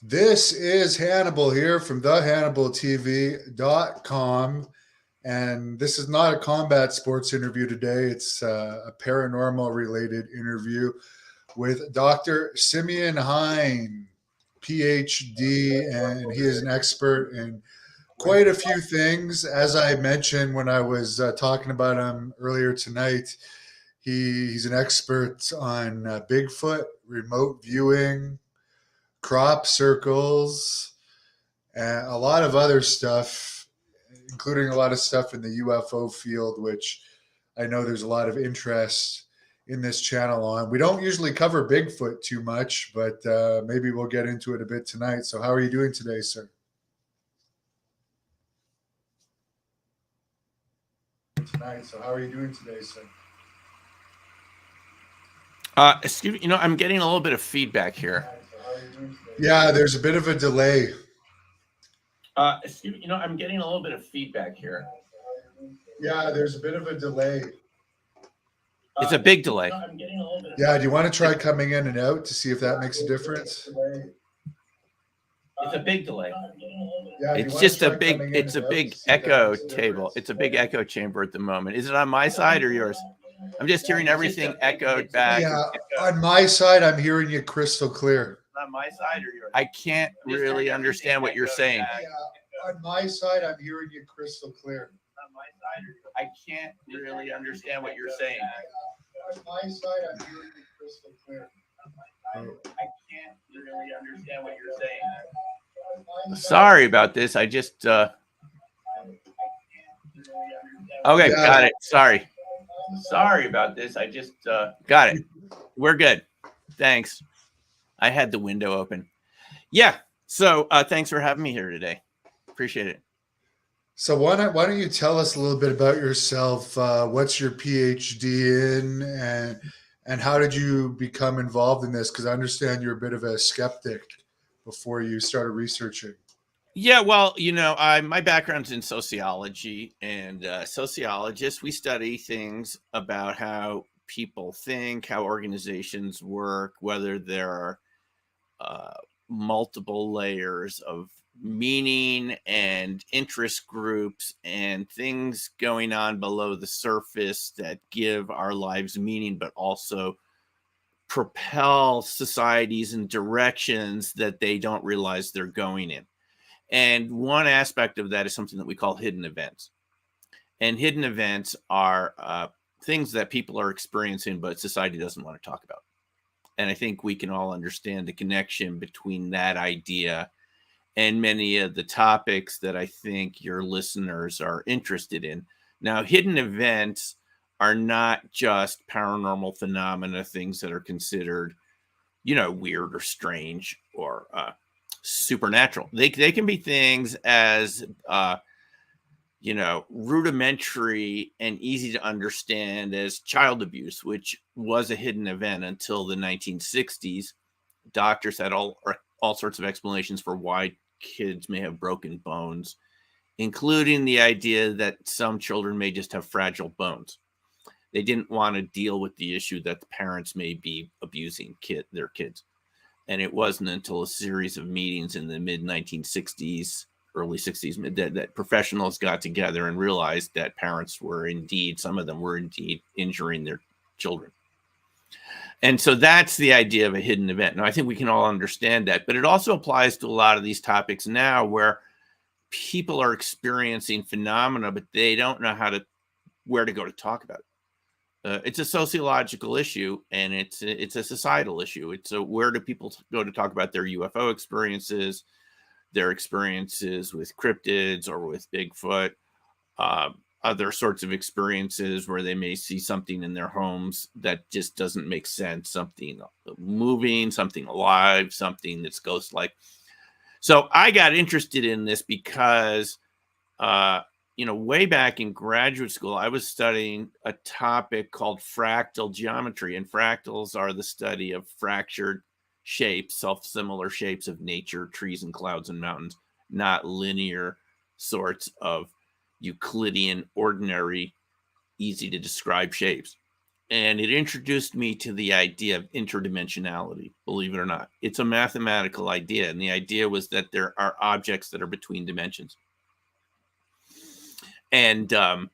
This is Hannibal here from thehannibaltv.com. And this is not a combat sports interview today. It's a paranormal related interview with Dr. Simeon Hein, PhD, and he is an expert in quite a few things. As I mentioned when I was talking about him earlier tonight, he's an expert on Bigfoot, remote viewing, crop circles, and a lot of other stuff, including a lot of stuff in the UFO field, which I know there's a lot of interest in this channel on. We don't usually cover Bigfoot too much, but maybe we'll get into it a bit tonight. So, how are you doing today, sir? How are you doing today, sir? Excuse me, I'm getting a little bit of feedback here. Yeah, there's a bit of a delay. Excuse me, I'm getting a little bit of feedback here. Yeah, there's a bit of a delay. It's a big delay. Yeah, do you want to try coming in and out to see if that makes a difference? It's a big delay. Yeah, it's just a big echo table. It's a big echo chamber at the moment. Is it on my side or yours? I'm just hearing everything echoed back. Yeah, on my side, I'm hearing you crystal clear. On my side or yours? I can't really understand what you're saying. Yeah, on my side, I'm hearing you crystal clear. On my side or yours? I can't really understand what you're saying. On my side, I'm hearing you crystal clear. I can't really understand what you're saying. Sorry about this. I just okay, yeah. Got it. Sorry about this. I just got it. We're good. Thanks. I had the window open. Yeah. So thanks for having me here today. Appreciate it. So why don't you tell us a little bit about yourself? What's your PhD in, and how did you become involved in this? Because I understand you're a bit of a skeptic before you started researching. Yeah, well, my background's in sociology, and sociologists, we study things about how people think, how organizations work, whether there are multiple layers of meaning and interest groups and things going on below the surface that give our lives meaning, but also propel societies in directions that they don't realize they're going in. And one aspect of that is something that we call hidden events. And hidden events are things that people are experiencing, but society doesn't want to talk about. And I think we can all understand the connection between that idea and many of the topics that I think your listeners are interested in. Now, hidden events are not just paranormal phenomena, things that are considered, weird or strange or supernatural. They can be things as rudimentary and easy to understand as child abuse, which was a hidden event until the 1960s. Doctors had all sorts of explanations for why kids may have broken bones, including the idea that some children may just have fragile bones. They didn't want to deal with the issue that the parents may be abusing their kids. And it wasn't until a series of meetings in the mid-1960s, early 60s, that professionals got together and realized that parents were indeed, some of them were indeed injuring their children. And so that's the idea of a hidden event. Now, I think we can all understand that, but it also applies to a lot of these topics now where people are experiencing phenomena, but they don't know where to go to talk about it. It's a sociological issue, and it's a societal issue. It's where do people go to talk about their UFO experiences, their experiences with cryptids or with Bigfoot, other sorts of experiences where they may see something in their homes that just doesn't make sense, something moving, something alive, something that's ghost-like. So I got interested in this because way back in graduate school, I was studying a topic called fractal geometry, and fractals are the study of fractured shapes, self-similar shapes of nature, trees and clouds and mountains, not linear sorts of Euclidean, ordinary, easy to describe shapes. And it introduced me to the idea of interdimensionality, believe it or not. It's a mathematical idea. And the idea was that there are objects that are between dimensions. And a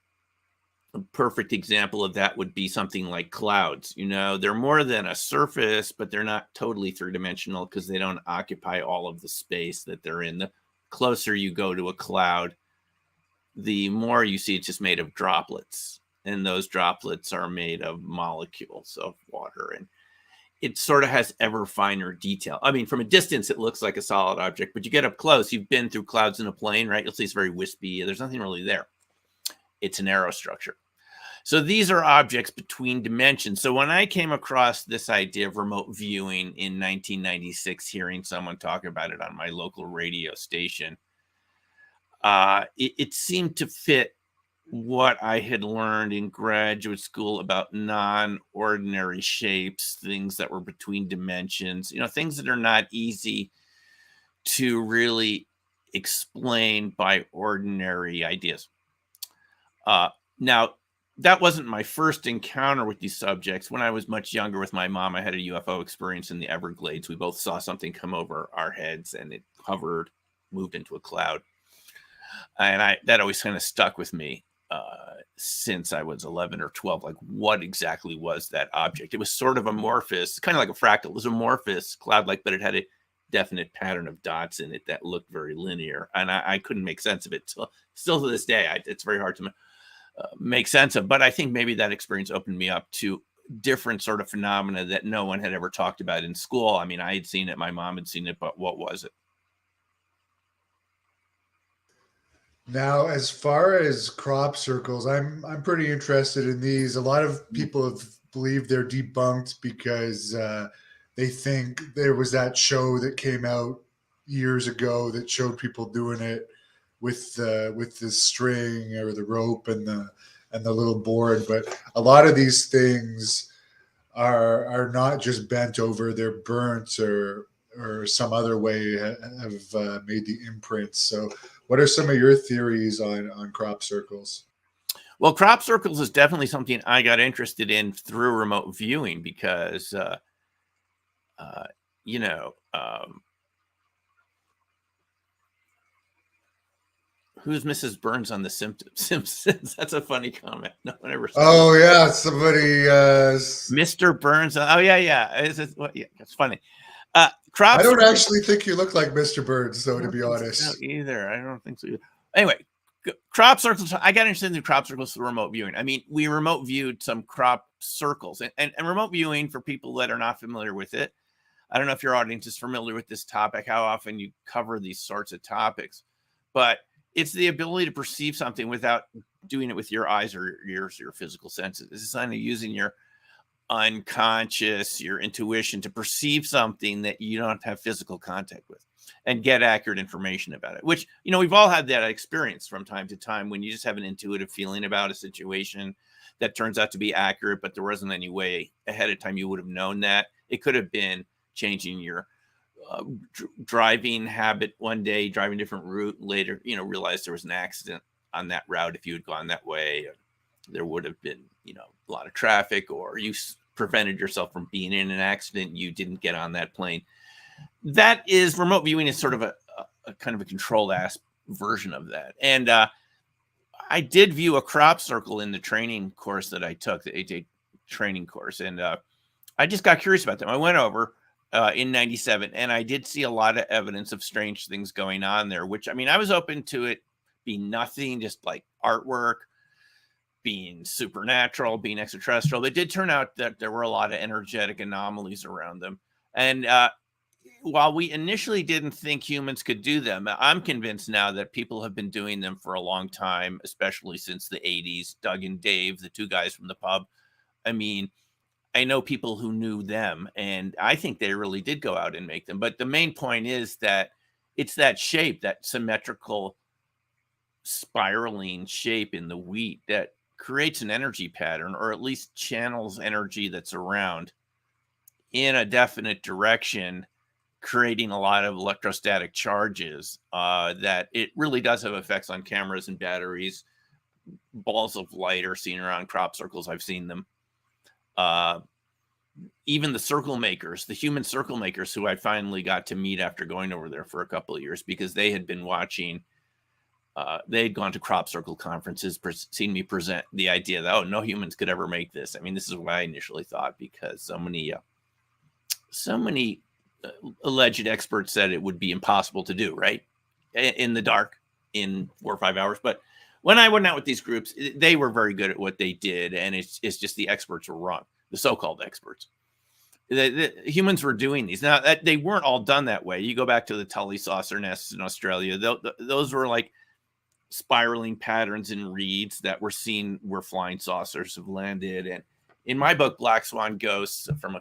perfect example of that would be something like clouds. You know, they're more than a surface, but they're not totally three-dimensional because they don't occupy all of the space that they're in. The closer you go to a cloud, the more you see it's just made of droplets. And those droplets are made of molecules of water. And it sort of has ever finer detail. I mean, from a distance, it looks like a solid object, but you get up close, you've been through clouds in a plane, right? You'll see it's very wispy. There's nothing really there. It's an aerostructure. So these are objects between dimensions. So when I came across this idea of remote viewing in 1996, hearing someone talk about it on my local radio station, it seemed to fit what I had learned in graduate school about non-ordinary shapes, things that were between dimensions, you know, things that are not easy to really explain by ordinary ideas. Now, that wasn't my first encounter with these subjects. When I was much younger with my mom, I had a UFO experience in the Everglades. We both saw something come over our heads and it hovered, moved into a cloud. And that always kind of stuck with me since I was 11 or 12. Like, what exactly was that object? It was sort of amorphous, kind of like a fractal. It was amorphous, cloud-like, but it had a definite pattern of dots in it that looked very linear. And I couldn't make sense of it. Still to this day, it's very hard to make sense of. But I think maybe that experience opened me up to different sort of phenomena that no one had ever talked about in school. I mean, I had seen it, my mom had seen it, but what was it? Now, as far as crop circles, I'm pretty interested in these. A lot of people have believed they're debunked because they think there was that show that came out years ago that showed people doing it with the string or the rope and the little board. But a lot of these things are not just bent over; they're burnt or some other way have made the imprints. So, what are some of your theories on crop circles? Well, crop circles is definitely something I got interested in through remote viewing because, you know, who's Mrs. Burns on The Simpsons? That's a funny comment. No one ever said Oh yeah, somebody. Mr. Burns. Oh yeah. Yeah, it's funny. I Crop don't circles. actually think you look like Mr. Burns, though, I to don't be think so honest. either. I don't think so either. Anyway, crop circles. I got interested in crop circles through remote viewing. I mean, we remote viewed some crop circles, and remote viewing, for people that are not familiar with it, I don't know if your audience is familiar with this topic, how often you cover these sorts of topics, but it's the ability to perceive something without doing it with your eyes or your ears, or your physical senses. This is kind of using your unconscious, your intuition to perceive something that you don't have physical contact with and get accurate information about it, which, you know, we've all had that experience from time to time when you just have an intuitive feeling about a situation that turns out to be accurate, but there wasn't any way ahead of time you would have known that. It could have been changing your driving habit one day, driving a different route, later, you know, realize there was an accident on that route. If you had gone that way, there would have been, you know, a lot of traffic, or you prevented yourself from being in an accident. You didn't get on that plane. That is, remote viewing is sort of a kind of a controlled ass version of that. And I did view a crop circle in the training course that I took, the 8-day training course. And I just got curious about them. I went over in 97 and I did see a lot of evidence of strange things going on there, which, I mean, I was open to it being nothing, just like artwork, being supernatural, being extraterrestrial. It did turn out that there were a lot of energetic anomalies around them. And while we initially didn't think humans could do them, I'm convinced now that people have been doing them for a long time, especially since the 80s. Doug and Dave, the two guys from the pub. I mean, I know people who knew them, and I think they really did go out and make them. But the main point is that it's that shape, that symmetrical spiraling shape in the wheat that creates an energy pattern, or at least channels energy that's around in a definite direction, creating a lot of electrostatic charges that it really does have effects on cameras and batteries. Balls of light are seen around crop circles. I've seen them. Even the circle makers, the human circle makers, who I finally got to meet after going over there for a couple of years, because they had been watching. They had gone to crop circle conferences, seen me present the idea that, oh, no humans could ever make this. I mean, this is what I initially thought, because so many alleged experts said it would be impossible to do, right? In the dark, in 4 or 5 hours. But when I went out with these groups, they were very good at what they did. And it's just the experts were wrong, the so-called experts. The humans were doing these. Now, they weren't all done that way. You go back to the Tully saucer nests in Australia. Those were like spiraling patterns in reeds that were seen where flying saucers have landed. And in my book, Black Swan Ghosts, from a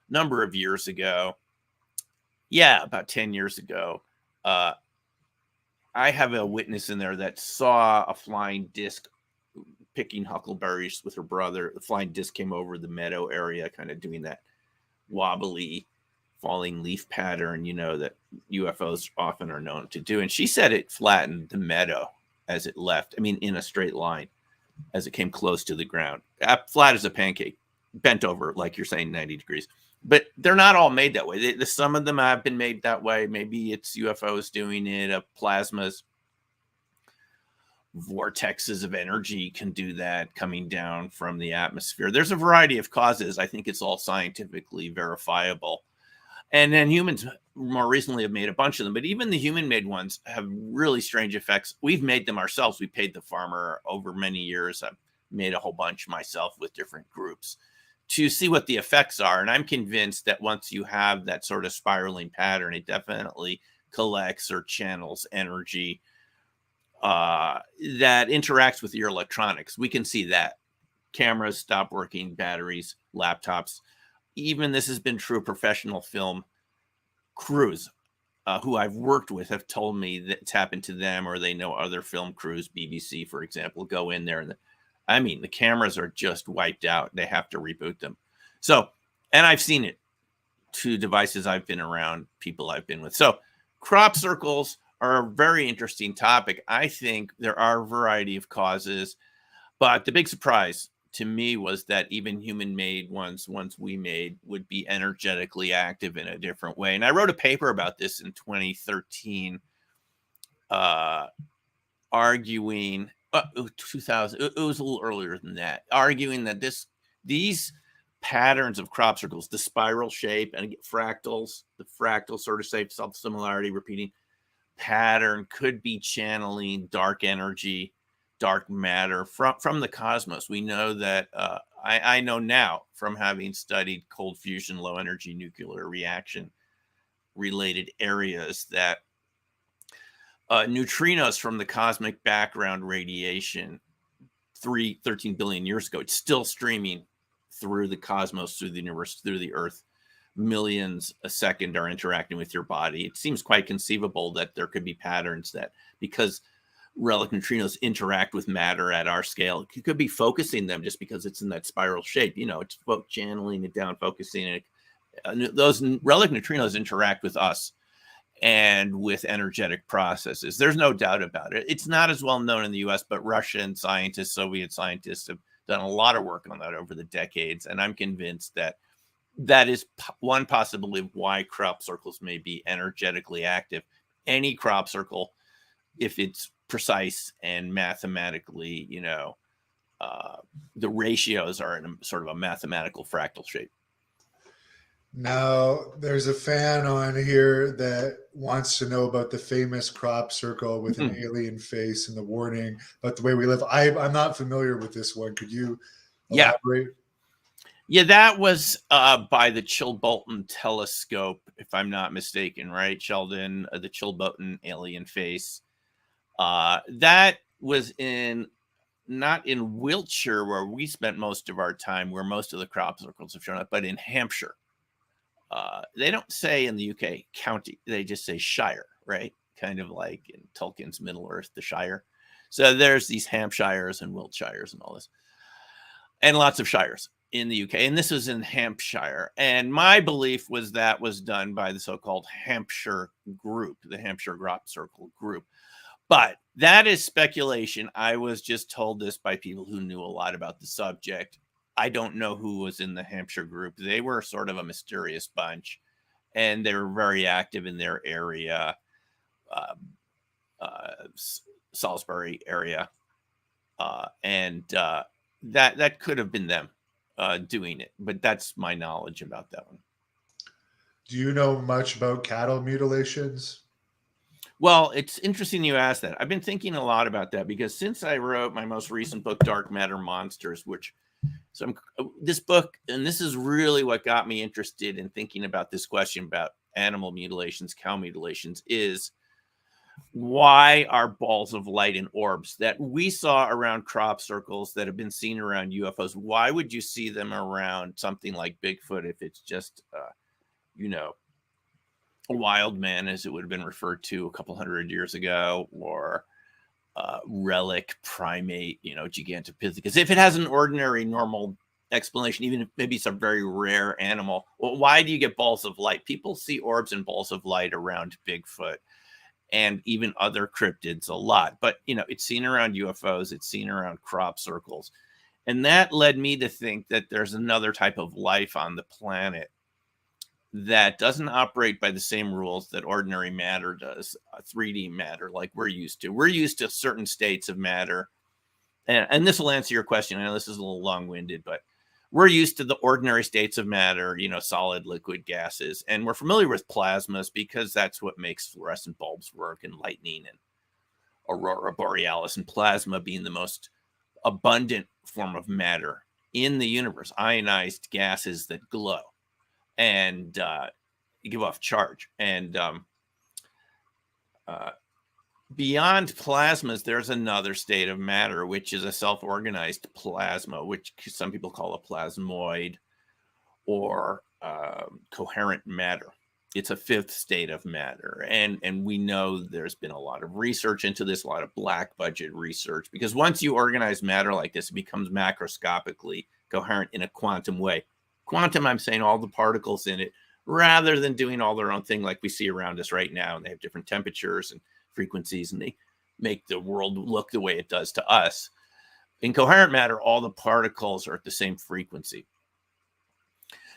number of years ago, about 10 years ago, I have a witness in there that saw a flying disc picking huckleberries with her brother. The flying disc came over the meadow area, kind of doing that wobbly falling leaf pattern, that UFOs often are known to do. And she said it flattened the meadow as it left. I mean, in a straight line as it came close to the ground, flat as a pancake, bent over, like you're saying, 90 degrees. But they're not all made that way. Some of them have been made that way. Maybe it's UFOs doing it, plasmas, vortexes of energy can do that coming down from the atmosphere. There's a variety of causes. I think it's all scientifically verifiable. And then humans more recently have made a bunch of them, but even the human-made ones have really strange effects. We've made them ourselves. We paid the farmer over many years. I've made a whole bunch myself with different groups to see what the effects are. And I'm convinced that once you have that sort of spiraling pattern, it definitely collects or channels energy that interacts with your electronics. We can see that. Cameras stop working, batteries, laptops. Even this has been true of professional film crews who I've worked with have told me that it's happened to them, or they know other film crews, BBC, for example, go in there and the cameras are just wiped out. They have to reboot them. So, and I've seen it to devices I've been around, people I've been with. So crop circles are a very interesting topic. I think there are a variety of causes, but the big surprise to me was that even human-made ones we made would be energetically active in a different way. And I wrote a paper about this in 2013, arguing 2000. It was a little earlier than that, arguing that these patterns of crop circles, the spiral shape and fractals, the fractal sort of shape, self-similarity, repeating pattern could be channeling dark energy, dark matter from the cosmos. We know that I know now from having studied cold fusion, low energy nuclear reaction related areas that neutrinos from the cosmic background radiation 13 billion years ago, it's still streaming through the cosmos, through the universe, through the earth. Millions a second are interacting with your body. It seems quite conceivable that there could be patterns that, because relic neutrinos interact with matter at our scale, you could be focusing them just because it's in that spiral shape. It's channeling it down, focusing it. Those relic neutrinos interact with us and with energetic processes. There's no doubt about it. It's not as well known in the US, but Russian scientists, Soviet scientists have done a lot of work on that over the decades. And I'm convinced that is one possibility of why crop circles may be energetically active. Any crop circle, if it's precise and mathematically, the ratios are in a sort of a mathematical fractal shape. Now, there's a fan on here that wants to know about the famous crop circle with an alien face and the warning about the way we live. I'm not familiar with this one. Could you elaborate? Yeah, that was by the Chilbolton telescope, if I'm not mistaken, right, Sheldon? The Chilbolton alien face. That was not in Wiltshire, where we spent most of our time, where most of the crop circles have shown up, but in Hampshire. They don't say in the UK county, they just say shire, right? Kind of like in Tolkien's Middle Earth, the Shire. So there's these Hampshires and Wiltshires and all this, and lots of shires in the UK. And this was in Hampshire. And my belief was that was done by the so-called Hampshire group, the Hampshire Crop Circle group. But that is speculation. I was just told this by people who knew a lot about the subject. I don't know who was in the Hampshire group. They were sort of a mysterious bunch, and they were very active in their area, uh, Salisbury area, and that could have been them doing it. But that's my knowledge about that one. Do you know much about cattle mutilations? Well, it's interesting you asked that. I've been thinking a lot about that because since I wrote my most recent book, Dark Matter Monsters, this book, and this is really what got me interested in thinking about this question about animal mutilations, cow mutilations, is why are balls of light and orbs that we saw around crop circles that have been seen around UFOs, why would you see them around something like Bigfoot if it's just, a wild man, as it would have been referred to a couple hundred years ago, or relic primate, Gigantopithecus? If it has an ordinary, normal explanation, even if maybe it's a very rare animal, well, why do you get balls of light? People see orbs and balls of light around Bigfoot and even other cryptids a lot, but it's seen around UFOs, it's seen around crop circles, and that led me to think that there's another type of life on the planet that doesn't operate by the same rules that ordinary matter does, 3D matter, like we're used to. We're used to certain states of matter. And this will answer your question. I know this is a little long-winded, but we're used to the ordinary states of matter, solid, liquid, gases. And we're familiar with plasmas because that's what makes fluorescent bulbs work, and lightning and aurora borealis, and plasma being the most abundant form of matter in the universe, ionized gases that glow and give off charge. And beyond plasmas, there's another state of matter, which is a self-organized plasma, which some people call a plasmoid, or coherent matter. It's a fifth state of matter. And we know there's been a lot of research into this, a lot of black budget research, because once you organize matter like this, it becomes macroscopically coherent in a quantum way. Quantum, I'm saying all the particles in it, rather than doing all their own thing like we see around us right now. And they have different temperatures and frequencies, and they make the world look the way it does to us. In coherent matter, all the particles are at the same frequency.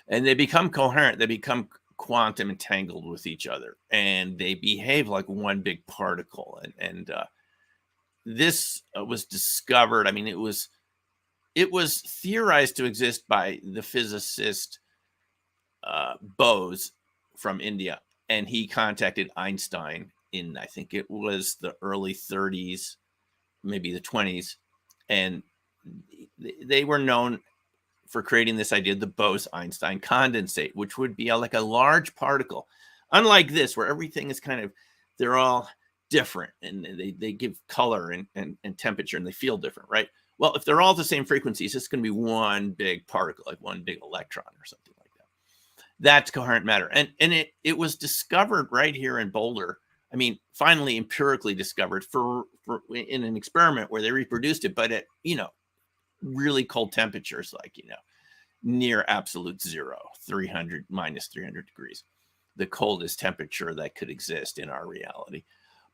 And they become coherent. They become quantum entangled with each other. And they behave like one big particle. And this was discovered. I mean, it was theorized to exist by the physicist Bose from India, and he contacted Einstein in, I think it was the early 30s, maybe the 20s, and they were known for creating this idea, the Bose-Einstein condensate, which would be like a large particle, unlike this, where everything is they're all different, and they give color and temperature, and they feel different, right? Well, if they're all the same frequencies, it's going to be one big particle, like one big electron or something like that. That's coherent matter. And it was discovered right here in Boulder. I mean, finally empirically discovered for in an experiment where they reproduced it, but at, really cold temperatures, like, near absolute zero, minus 300 degrees, the coldest temperature that could exist in our reality.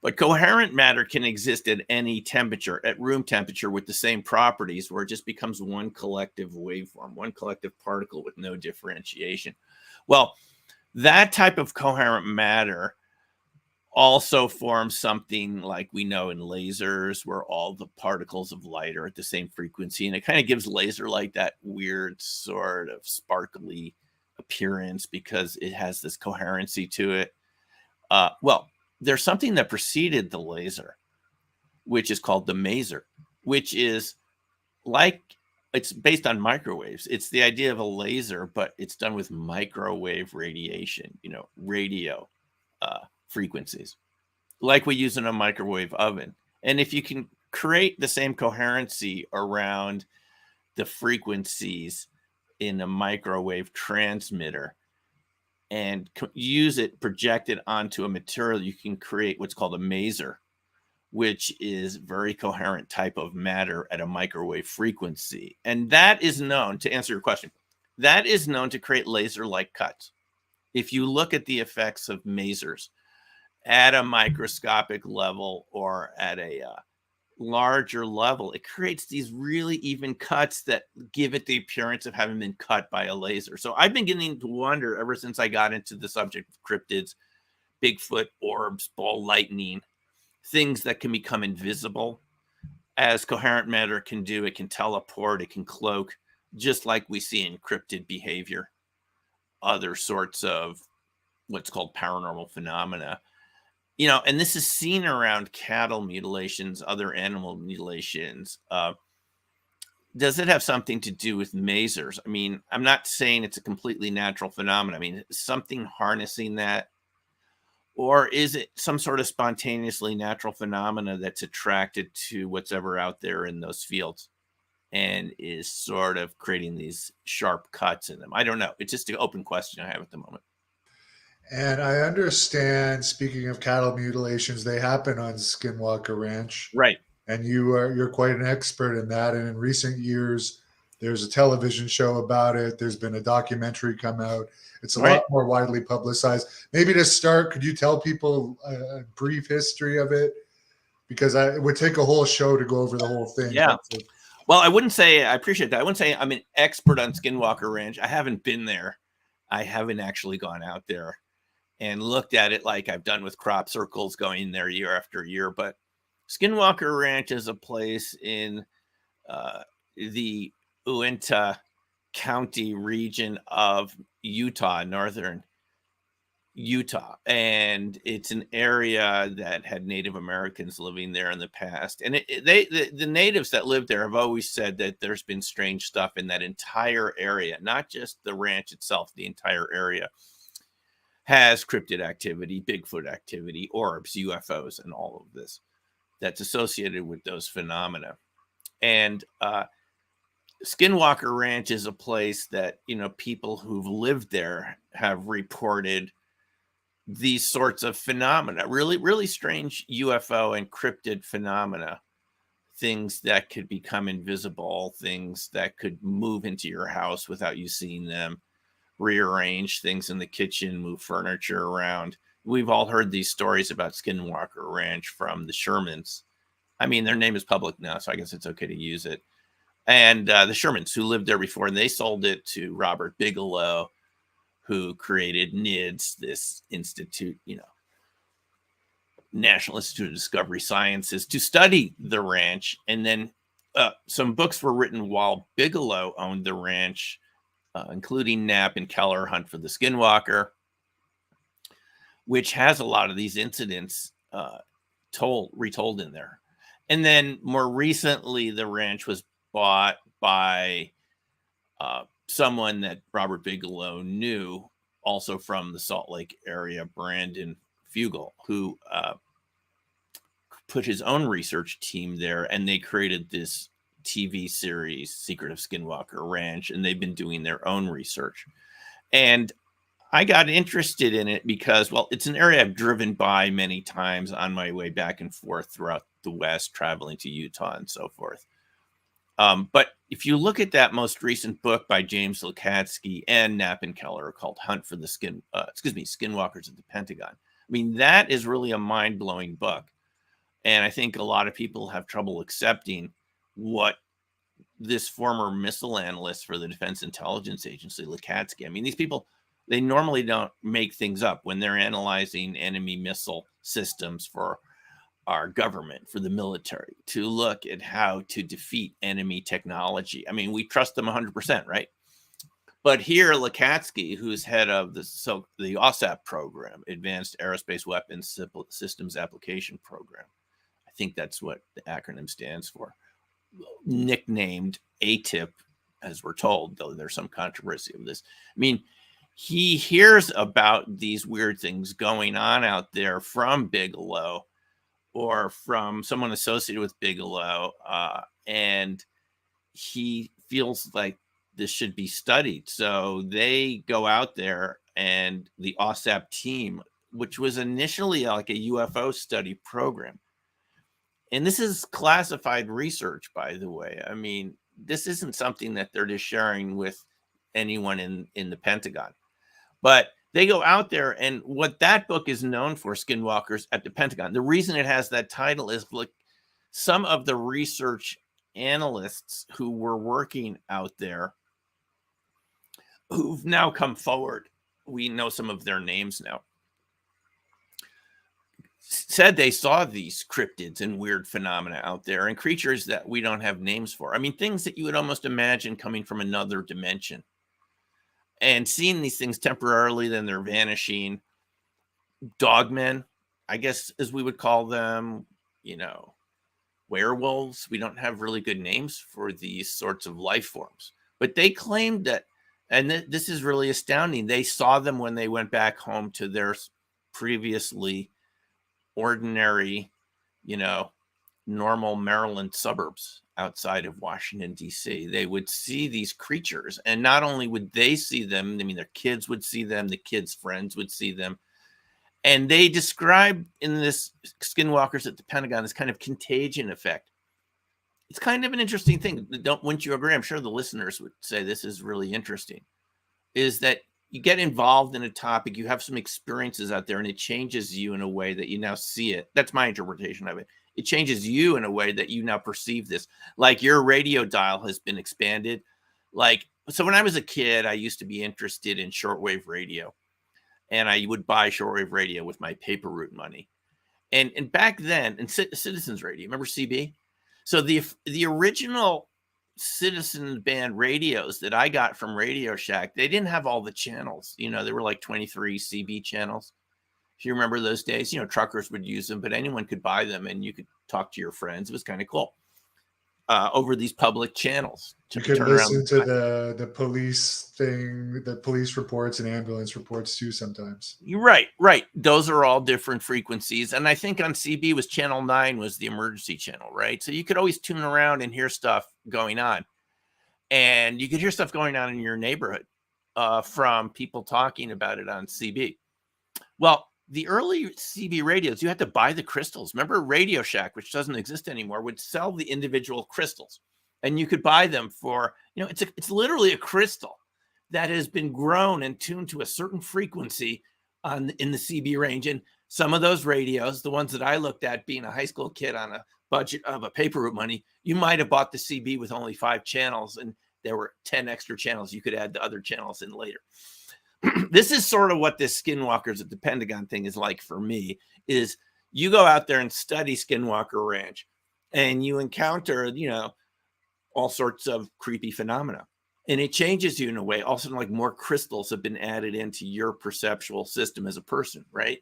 But coherent matter can exist at any temperature, at room temperature, with the same properties, where it just becomes one collective waveform, one collective particle with no differentiation. Well, that type of coherent matter also forms something like we know in lasers, where all the particles of light are at the same frequency. And it kind of gives laser light that weird sort of sparkly appearance because it has this coherency to it. Well, there's something that preceded the laser, which is called the maser, which is it's based on microwaves. It's the idea of a laser, but it's done with microwave radiation, radio frequencies, like we use in a microwave oven. And if you can create the same coherency around the frequencies in a microwave transmitter, and use it, project it onto a material, you can create what's called a maser, which is very coherent type of matter at a microwave frequency. And that is known, to answer your question, that is known to create laser-like cuts. If you look at the effects of masers at a microscopic level, or at a larger level, it creates these really even cuts that give it the appearance of having been cut by a laser. So I've been getting to wonder ever since I got into the subject of cryptids, Bigfoot, orbs, ball lightning, things that can become invisible as coherent matter can do. It can teleport, it can cloak, just like we see in cryptid behavior, other sorts of what's called paranormal phenomena. And this is seen around cattle mutilations, other animal mutilations. Does it have something to do with masers? I mean, I'm not saying it's a completely natural phenomenon. I mean, something harnessing that, or is it some sort of spontaneously natural phenomena that's attracted to what's ever out there in those fields and is sort of creating these sharp cuts in them? I don't know. It's just an open question I have at the moment. And I understand, speaking of cattle mutilations, they happen on Skinwalker Ranch. Right. And you're quite an expert in that. And in recent years, there's a television show about it. There's been a documentary come out. It's a Right. lot more widely publicized. Maybe to start, could you tell people a brief history of it? Because it would take a whole show to go over the whole thing. Yeah. Well, I wouldn't say, I appreciate that. I wouldn't say I'm an expert on Skinwalker Ranch. I haven't been there. I haven't actually gone out there and looked at it like I've done with crop circles, going there year after year. But Skinwalker Ranch is a place in the Uinta County region of Utah, northern Utah, and it's an area that had Native Americans living there in the past. And the natives that live there have always said that there's been strange stuff in that entire area, not just the ranch itself. The entire area has cryptid activity, Bigfoot activity, orbs, UFOs, and all of this that's associated with those phenomena. And Skinwalker Ranch is a place that, people who've lived there have reported these sorts of phenomena, really, really strange UFO and cryptid phenomena, things that could become invisible, things that could move into your house without you seeing them, rearrange things in the kitchen, move furniture around. We've all heard these stories about Skinwalker Ranch from the Shermans. I mean, their name is public now, so I guess it's okay to use it. And the Shermans, who lived there before, and they sold it to Robert Bigelow, who created NIDS, this institute, National Institute of Discovery Sciences, to study the ranch. And then some books were written while Bigelow owned the ranch, including Knapp and Keller, Hunt for the Skinwalker, which has a lot of these incidents retold in there. And then more recently, the ranch was bought by someone that Robert Bigelow knew, also from the Salt Lake area, Brandon Fugel, who put his own research team there, and they created this TV series, Secret of Skinwalker Ranch, and they've been doing their own research. And I got interested in it because, well, it's an area I've driven by many times on my way back and forth throughout the West, traveling to Utah and so forth. But if you look at that most recent book by James Lukatsky and Knapp and Keller called Hunt for the Skinwalkers at the Pentagon, I mean, that is really a mind-blowing book. And I think a lot of people have trouble accepting what this former missile analyst for the Defense Intelligence Agency, Lukatsky, I mean, these people, they normally don't make things up when they're analyzing enemy missile systems for our government, for the military, to look at how to defeat enemy technology. I mean, we trust them 100%, right? But here, Lukatsky, who's head of the OSAP program, Advanced Aerospace Weapons Systems Application Program, I think that's what the acronym stands for, nicknamed ATIP, as we're told, though there's some controversy of this. I mean, he hears about these weird things going on out there from Bigelow or from someone associated with Bigelow, and he feels like this should be studied. So they go out there, and the OSAP team, which was initially like a UFO study program, and this is classified research, by the way. I mean, this isn't something that they're just sharing with anyone in the Pentagon. But they go out there, and what that book is known for, Skinwalkers at the Pentagon, the reason it has that title is, look, some of the research analysts who were working out there, who've now come forward, we know some of their names now, said they saw these cryptids and weird phenomena out there and creatures that we don't have names for. I mean, things that you would almost imagine coming from another dimension, and seeing these things temporarily, then they're vanishing. Dogmen, I guess, as we would call them, werewolves. We don't have really good names for these sorts of life forms, but they claimed that, and this is really astounding, they saw them when they went back home to their previously ordinary, normal Maryland suburbs outside of Washington, D.C. They would see these creatures, and not only would they see them, I mean, their kids would see them, the kids' friends would see them. And they describe in this Skinwalkers at the Pentagon this kind of contagion effect. It's kind of an interesting thing. Wouldn't you agree? I'm sure the listeners would say this is really interesting, is that you get involved in a topic, you have some experiences out there, and it changes you in a way that you now see it. That's my interpretation of it. It changes you in a way that you now perceive this. Like your radio dial has been expanded. So when I was a kid, I used to be interested in shortwave radio. And I would buy shortwave radio with my paper route money. And back then, and Citizens Radio, remember CB? So the original Citizen band radios that I got from Radio Shack, they didn't have all the channels. There were like 23 CB channels. If you remember those days, truckers would use them, but anyone could buy them and you could talk to your friends. It was kind of cool. Over these public channels. You could listen to the police thing, the police reports and ambulance reports too sometimes. You're right. Those are all different frequencies. And I think on CB was channel 9 was the emergency channel, right? So you could always tune around and hear stuff going on. And you could hear stuff going on in your neighborhood from people talking about it on CB. Well, the early CB radios, you had to buy the crystals. Remember Radio Shack, which doesn't exist anymore, would sell the individual crystals. And you could buy them for, it's literally a crystal that has been grown and tuned to a certain frequency in the CB range. And some of those radios, the ones that I looked at being a high school kid on a budget of a paper route money, you might have bought the CB with only 5 channels, and there were 10 extra channels. You could add the other channels in later. This is sort of what this Skinwalkers at the Pentagon thing is like for me, is you go out there and study Skinwalker Ranch and you encounter, all sorts of creepy phenomena, and it changes you in a way. Also, like more crystals have been added into your perceptual system as a person, right?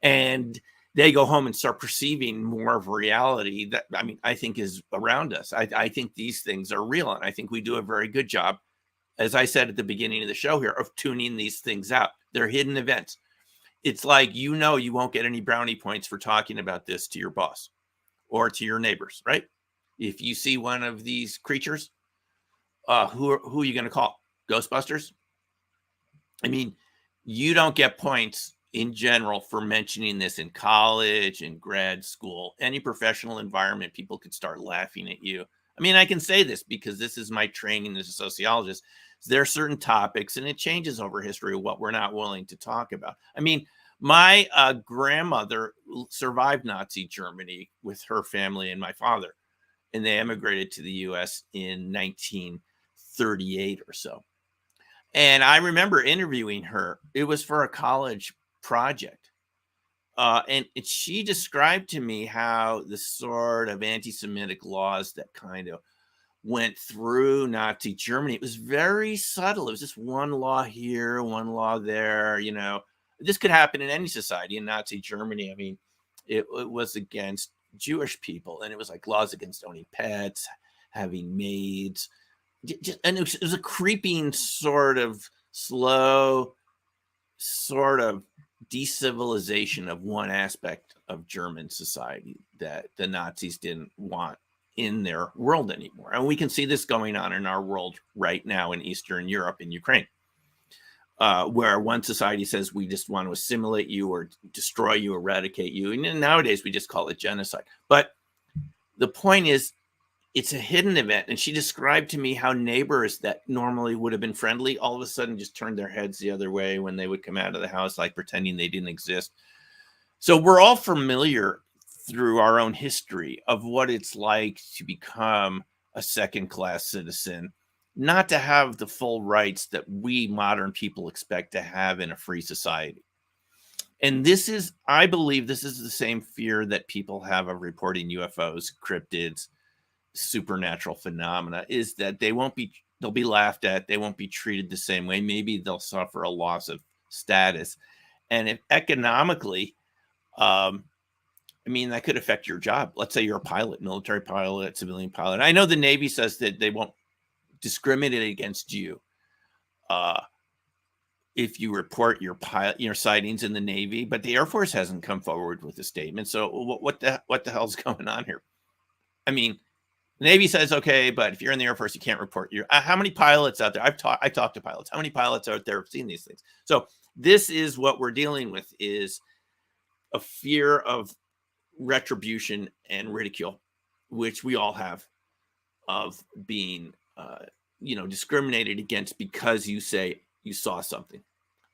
And they go home and start perceiving more of reality that, I think is around us. I think these things are real. And I think we do a very good job, as I said at the beginning of the show here, of tuning these things out. They're hidden events. It's like, you won't get any brownie points for talking about this to your boss or to your neighbors, right? If you see one of these creatures, who are you going to call? Ghostbusters? You don't get points in general for mentioning this in college, in grad school, any professional environment. People could start laughing at you. I can say this because this is my training as a sociologist. There are certain topics, and it changes over history, what we're not willing to talk about. My grandmother survived Nazi Germany with her family and my father, and they emigrated to the U.S. in 1938 or so. And I remember interviewing her. It was for a college project. And she described to me how the sort of anti-Semitic laws that kind of went through Nazi Germany, it was very subtle. It was just one law here, one law there. This could happen in any society. In Nazi Germany, it was against Jewish people, and it was like laws against owning pets, having maids. And it was a creeping sort of slow sort of decivilization of one aspect of German society that the Nazis didn't want in their world anymore. And we can see this going on in our world right now in Eastern Europe, in Ukraine, where one society says we just want to assimilate you or destroy you, eradicate you. And nowadays we just call it genocide. But the point is, it's a hidden event. And she described to me how neighbors that normally would have been friendly all of a sudden just turned their heads the other way when they would come out of the house, like pretending they didn't exist. So we're all familiar through our own history of what it's like to become a second-class citizen, not to have the full rights that we modern people expect to have in a free society. And this is, I believe, this is the same fear that people have of reporting UFOs, cryptids, supernatural phenomena, is that they'll be laughed at, they won't be treated the same way. Maybe they'll suffer a loss of status. And if economically, I mean, that could affect your job. Let's say you're a pilot, military pilot, civilian pilot. I know the Navy says that they won't discriminate against you if you report your sightings in the Navy, but the Air Force hasn't come forward with a statement. So what the hell's going on here? I mean, the Navy says okay, but if you're in the Air Force, you can't report your. How many pilots out there? I talked to pilots. How many pilots out there have seen these things? So this is what we're dealing with: is a fear of retribution and ridicule, which we all have, of being discriminated against because you say you saw something.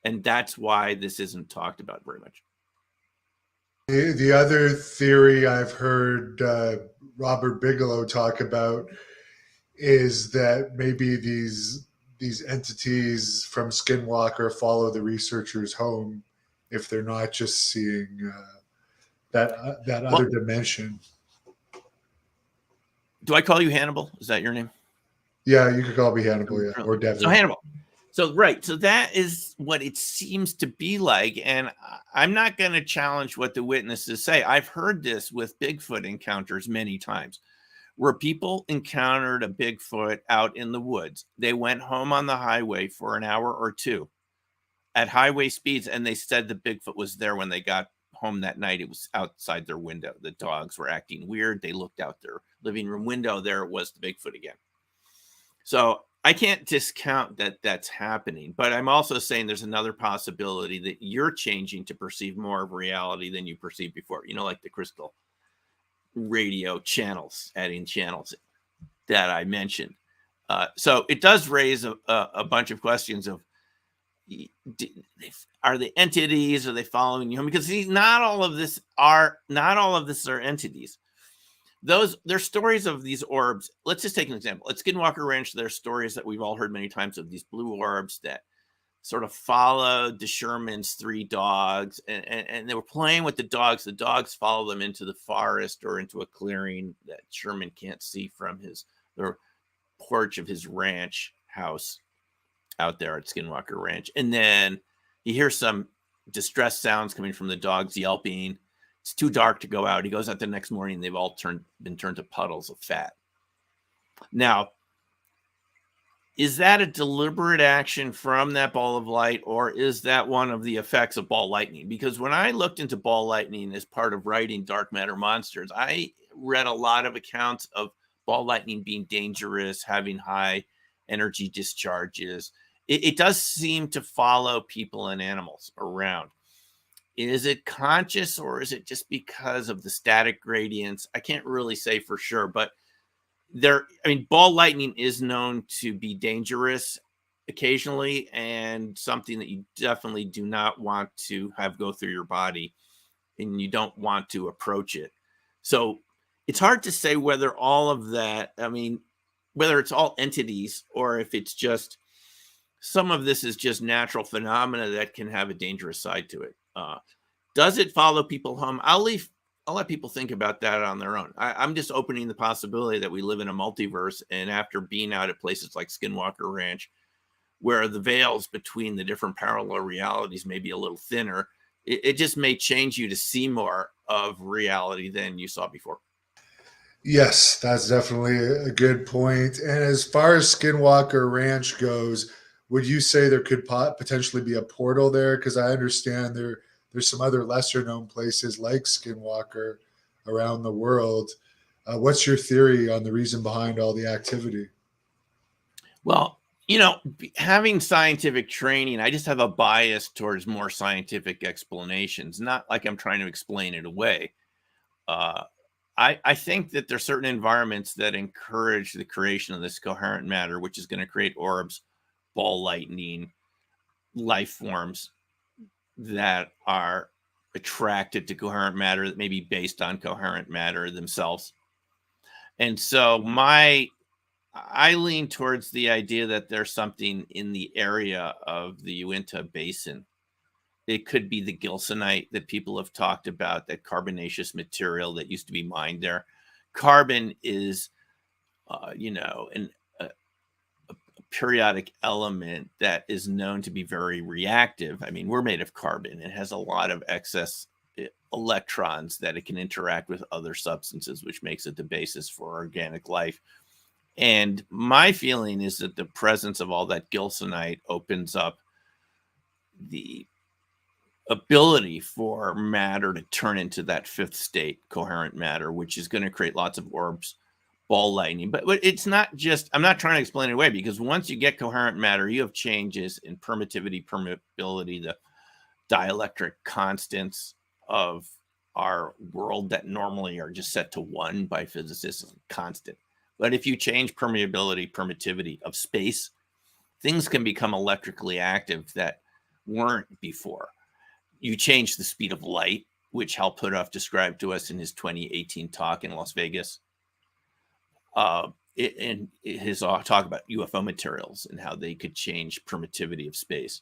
And that's why this isn't talked about very much. The other theory I've heard Robert Bigelow talk about is that maybe these entities from Skinwalker follow the researchers home if they're not just seeing that other dimension. Do I call you Hannibal? Is that your name? Yeah, you could call me Hannibal, yeah, or Devin. So Hannibal. So right, so that is what it seems to be like, and I'm not going to challenge what the witnesses say. I've heard this with Bigfoot encounters many times, where people encountered a Bigfoot out in the woods. They went home on the highway for an hour or two at highway speeds, and they said the Bigfoot was there when they got home that night. It was outside their window. The dogs were acting weird. They looked out their living room window. There it was, the Bigfoot again. So I can't discount that that's happening, but I'm also saying there's another possibility that you're changing to perceive more of reality than you perceived before. Like the crystal radio channels, adding channels that I mentioned. So it does raise a bunch of questions of, are they entities? Are they following you? Because not all of this are entities. There's stories of these orbs. Let's just take an example. At Skinwalker Ranch, there's stories that we've all heard many times of these blue orbs that sort of followed the Sherman's 3 dogs, and they were playing with the dogs. The dogs follow them into the forest or into a clearing that Sherman can't see from the porch of his ranch house out there at Skinwalker Ranch. And then he hears some distress sounds coming from the dogs yelping. It's too dark to go out. He goes out the next morning. They've all been turned to puddles of fat. Now, is that a deliberate action from that ball of light, or is that one of the effects of ball lightning? Because when I looked into ball lightning as part of writing Dark Matter Monsters, I read a lot of accounts of ball lightning being dangerous, having high energy discharges. It does seem to follow people and animals around. Is it conscious, or is it just because of the static gradients? I can't really say for sure, but ball lightning is known to be dangerous occasionally, and something that you definitely do not want to have go through your body, and you don't want to approach it. So it's hard to say whether all of that, whether it's all entities or if it's just some of this is just natural phenomena that can have a dangerous side to it. Does it follow people home? I'll let people think about that on their own. I'm just opening the possibility that we live in a multiverse, and after being out at places like Skinwalker Ranch, where the veils between the different parallel realities may be a little thinner, it just may change you to see more of reality than you saw before. Yes, that's definitely a good point. And as far as Skinwalker Ranch goes, would you say there could potentially be a portal there? Because I understand there's some other lesser known places like Skinwalker around the world. What's your theory on the reason behind all the activity? Well, having scientific training, I just have a bias towards more scientific explanations, not like I'm trying to explain it away. I think that there's certain environments that encourage the creation of this coherent matter, which is going to create orbs, ball lightning, life forms that are attracted to coherent matter that may be based on coherent matter themselves. And so I lean towards the idea that there's something in the area of the Uinta Basin. It could be the gilsonite that people have talked about, that carbonaceous material that used to be mined there. Carbon is, a periodic element that is known to be very reactive. I mean, we're made of carbon. It has a lot of excess electrons that it can interact with other substances, which makes it the basis for organic life. And my feeling is that the presence of all that gilsonite opens up the ability for matter to turn into that fifth state, coherent matter, which is going to create lots of orbs, ball lightning. But it's not just, I'm not trying to explain it away, because once you get coherent matter, you have changes in permittivity, permeability, the dielectric constants of our world that normally are just set to 1 by physicists, constant. But if you change permeability, permittivity of space, things can become electrically active that weren't before. You change the speed of light, which Hal Puthoff described to us in his 2018 talk in Las Vegas. In his talk about UFO materials and how they could change permittivity of space.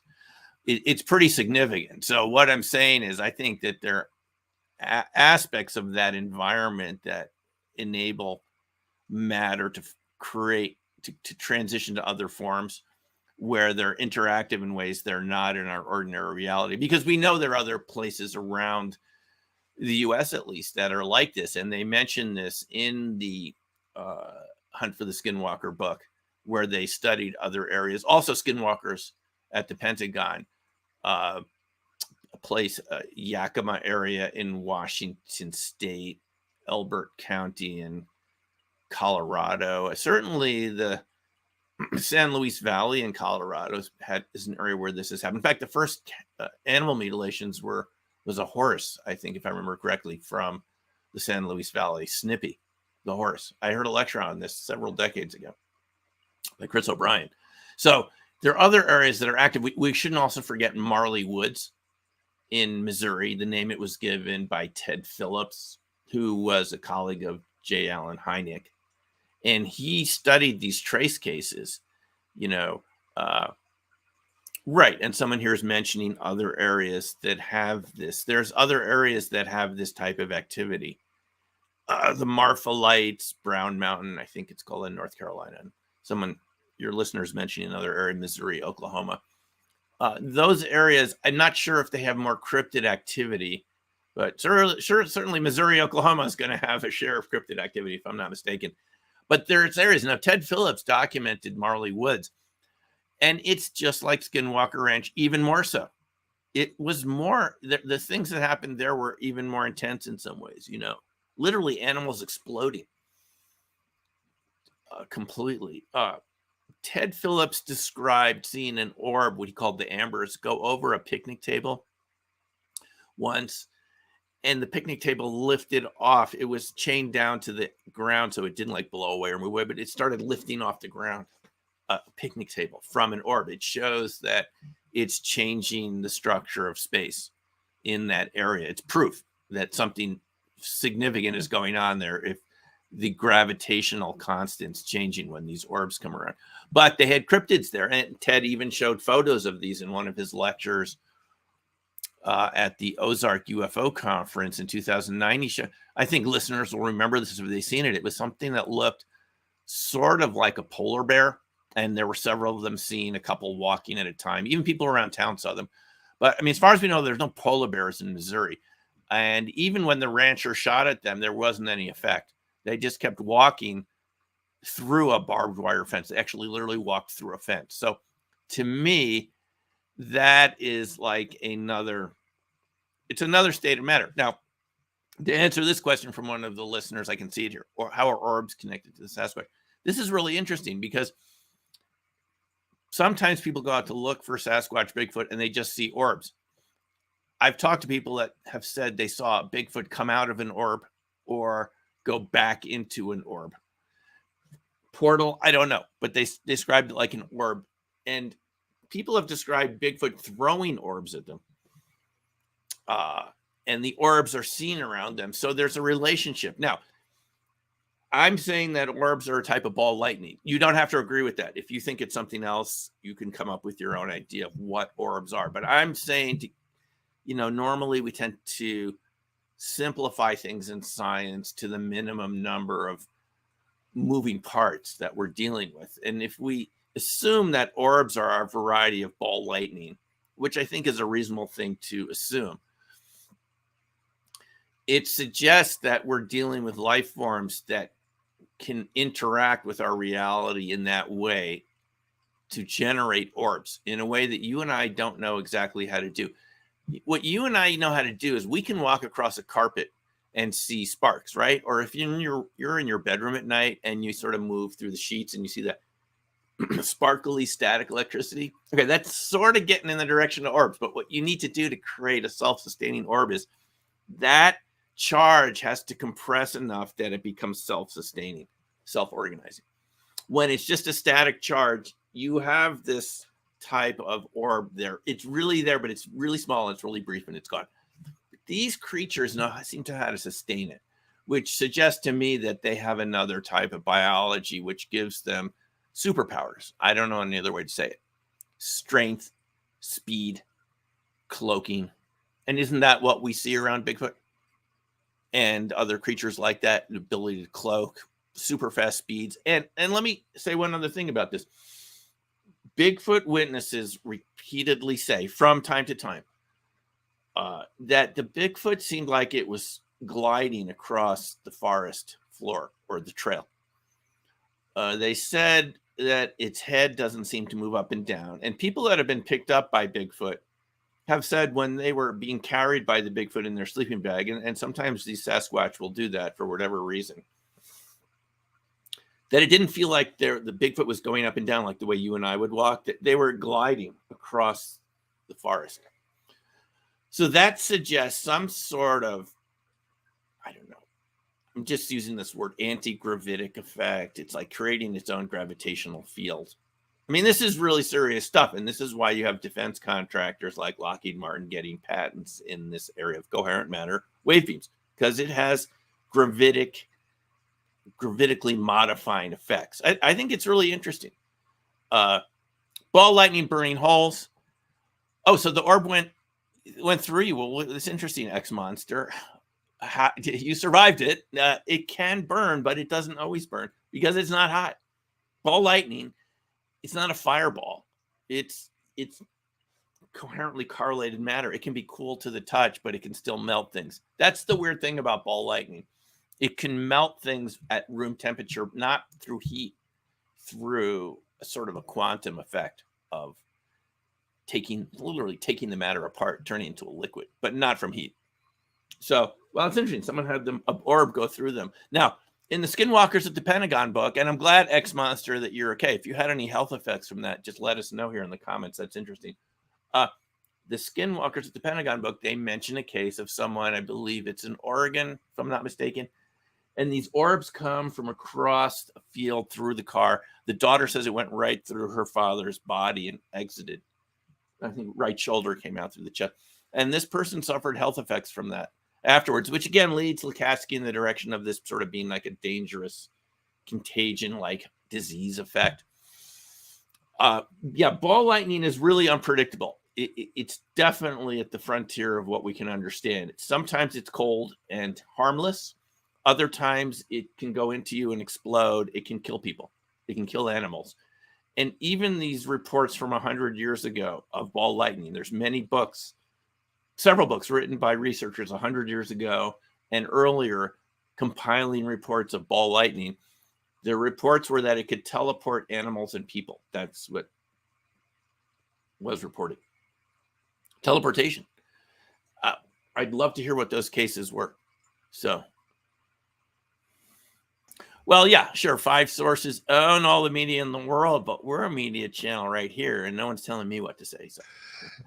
It's pretty significant. So what I'm saying is, I think that there are aspects of that environment that enable matter to create, to transition to other forms where they're interactive in ways they're not in our ordinary reality, because we know there are other places around the US at least that are like this. And they mention this in the Hunt for the Skinwalker book, where they studied other areas, also skinwalkers at the Pentagon, a place, Yakima area in Washington State, Elbert County in Colorado. Certainly the San Luis Valley in Colorado is an area where this has happened. In fact, the first animal mutilations was a horse, I think, if I remember correctly, from the San Luis Valley, Snippy, the horse. I heard a lecture on this several decades ago by Chris O'Brien. So there are other areas that are active. We shouldn't also forget Marley Woods in Missouri. The name it was given by Ted Phillips, who was a colleague of J. Allen Hynek. And he studied these trace cases, right. And someone here is mentioning other areas that have this. There's other areas that have this type of activity. The Marfa Lights, Brown Mountain, I think it's called, in North Carolina. And your listeners mentioning another area, Missouri, Oklahoma. Those areas, I'm not sure if they have more cryptid activity, but certainly Missouri, Oklahoma is going to have a share of cryptid activity, if I'm not mistaken. But there's areas. Now, Ted Phillips documented Marley Woods, and it's just like Skinwalker Ranch, even more so. It was more, the things that happened there were even more intense in some ways, literally animals exploding completely. Ted Phillips described seeing an orb, what he called the ambers, go over a picnic table once, and the picnic table lifted off. It was chained down to the ground, so it didn't blow away or move away, but it started lifting off the ground, a picnic table, from an orb. It shows that it's changing the structure of space in that area. It's proof that something significant is going on there if the gravitational constant's changing when these orbs come around. But they had cryptids there, and Ted even showed photos of these in one of his lectures at the Ozark UFO conference in 2009. I think listeners will remember this if they've seen it. It was something that looked sort of like a polar bear, and there were several of them seen, a couple walking at a time. Even people around town saw them. But I mean, as far as we know, there's no polar bears in Missouri. And even when the rancher shot at them, there wasn't any effect. They just kept walking through a barbed wire fence. They actually literally walked through a fence. So to me, that is like another state of matter. Now, to answer this question from one of the listeners, I can see it here, or how are orbs connected to the Sasquatch? This is really interesting, because sometimes people go out to look for Sasquatch, Bigfoot, and they just see orbs. I've talked to people that have said they saw a Bigfoot come out of an orb or go back into an orb. Portal, I don't know, but they described it like an orb. And people have described Bigfoot throwing orbs at them. and the orbs are seen around them. So there's a relationship. Now, I'm saying that orbs are a type of ball lightning. You don't have to agree with that. If you think it's something else, you can come up with your own idea of what orbs are. But I'm saying, normally we tend to simplify things in science to the minimum number of moving parts that we're dealing with. And if we assume that orbs are a variety of ball lightning, which I think is a reasonable thing to assume, it suggests that we're dealing with life forms that can interact with our reality in that way to generate orbs in a way that you and I don't know exactly how to do. What you and I know how to do is we can walk across a carpet and see sparks, right? Or if you're in your bedroom at night and you sort of move through the sheets and you see that sparkly static electricity. Okay, that's sort of getting in the direction of orbs. But what you need to do to create a self-sustaining orb is that charge has to compress enough that it becomes self-sustaining, self-organizing. When it's just a static charge, you have this type of orb there. It's really there, but it's really small and it's really brief and it's gone. These creatures seem to know how to sustain it, which suggests to me that they have another type of biology which gives them superpowers. I don't know any other way to say it. Strength, speed, cloaking. And isn't that what we see around Bigfoot and other creatures like that? The ability to cloak, super fast speeds. And let me say one other thing about this. Bigfoot witnesses repeatedly say from time to time that the Bigfoot seemed like it was gliding across the forest floor or the trail. They said that its head doesn't seem to move up and down. And people that have been picked up by Bigfoot have said when they were being carried by the Bigfoot in their sleeping bag, and sometimes these Sasquatch will do that for whatever reason, that it didn't feel like the Bigfoot was going up and down like the way you and I would walk, that they were gliding across the forest. So that suggests some sort of, I don't know, I'm just using this word, anti-gravitic effect. It's like creating its own gravitational field. I mean, this is really serious stuff. And this is why you have defense contractors like Lockheed Martin getting patents in this area of coherent matter wave beams, because it has gravitically modifying effects. I think it's really interesting. Ball lightning burning holes. Oh, so the orb went through you. Well, it's interesting, X-Monster. You survived it. It can burn, but it doesn't always burn because it's not hot. Ball lightning, it's not a fireball. It's coherently correlated matter. It can be cool to the touch, but it can still melt things. That's the weird thing about ball lightning. It can melt things at room temperature, not through heat, through a sort of a quantum effect of literally taking the matter apart, turning it into a liquid, but not from heat. So, well, it's interesting. Someone had an orb go through them. Now, in the Skinwalkers at the Pentagon book, and I'm glad, X-Monster, that you're okay. If you had any health effects from that, just let us know here in the comments. That's interesting. The Skinwalkers at the Pentagon book, they mention a case of someone, I believe it's in Oregon, if I'm not mistaken, and these orbs come from across a field through the car. The daughter says it went right through her father's body and exited. I think right shoulder came out through the chest. And this person suffered health effects from that afterwards, which again leads Lukatsky in the direction of this sort of being like a dangerous contagion-like disease effect. Yeah, ball lightning is really unpredictable. It's definitely at the frontier of what we can understand. Sometimes it's cold and harmless. Other times it can go into you and explode. It can kill people. It can kill animals. And even these reports from 100 years ago of ball lightning, there's many books, several books written by researchers 100 years ago and earlier compiling reports of ball lightning. Their reports were that it could teleport animals and people. That's what was reported. Teleportation. I'd love to hear what those cases were. So, well, yeah, sure. 5 sources own all the media in the world, but we're a media channel right here, and no one's telling me what to say. So,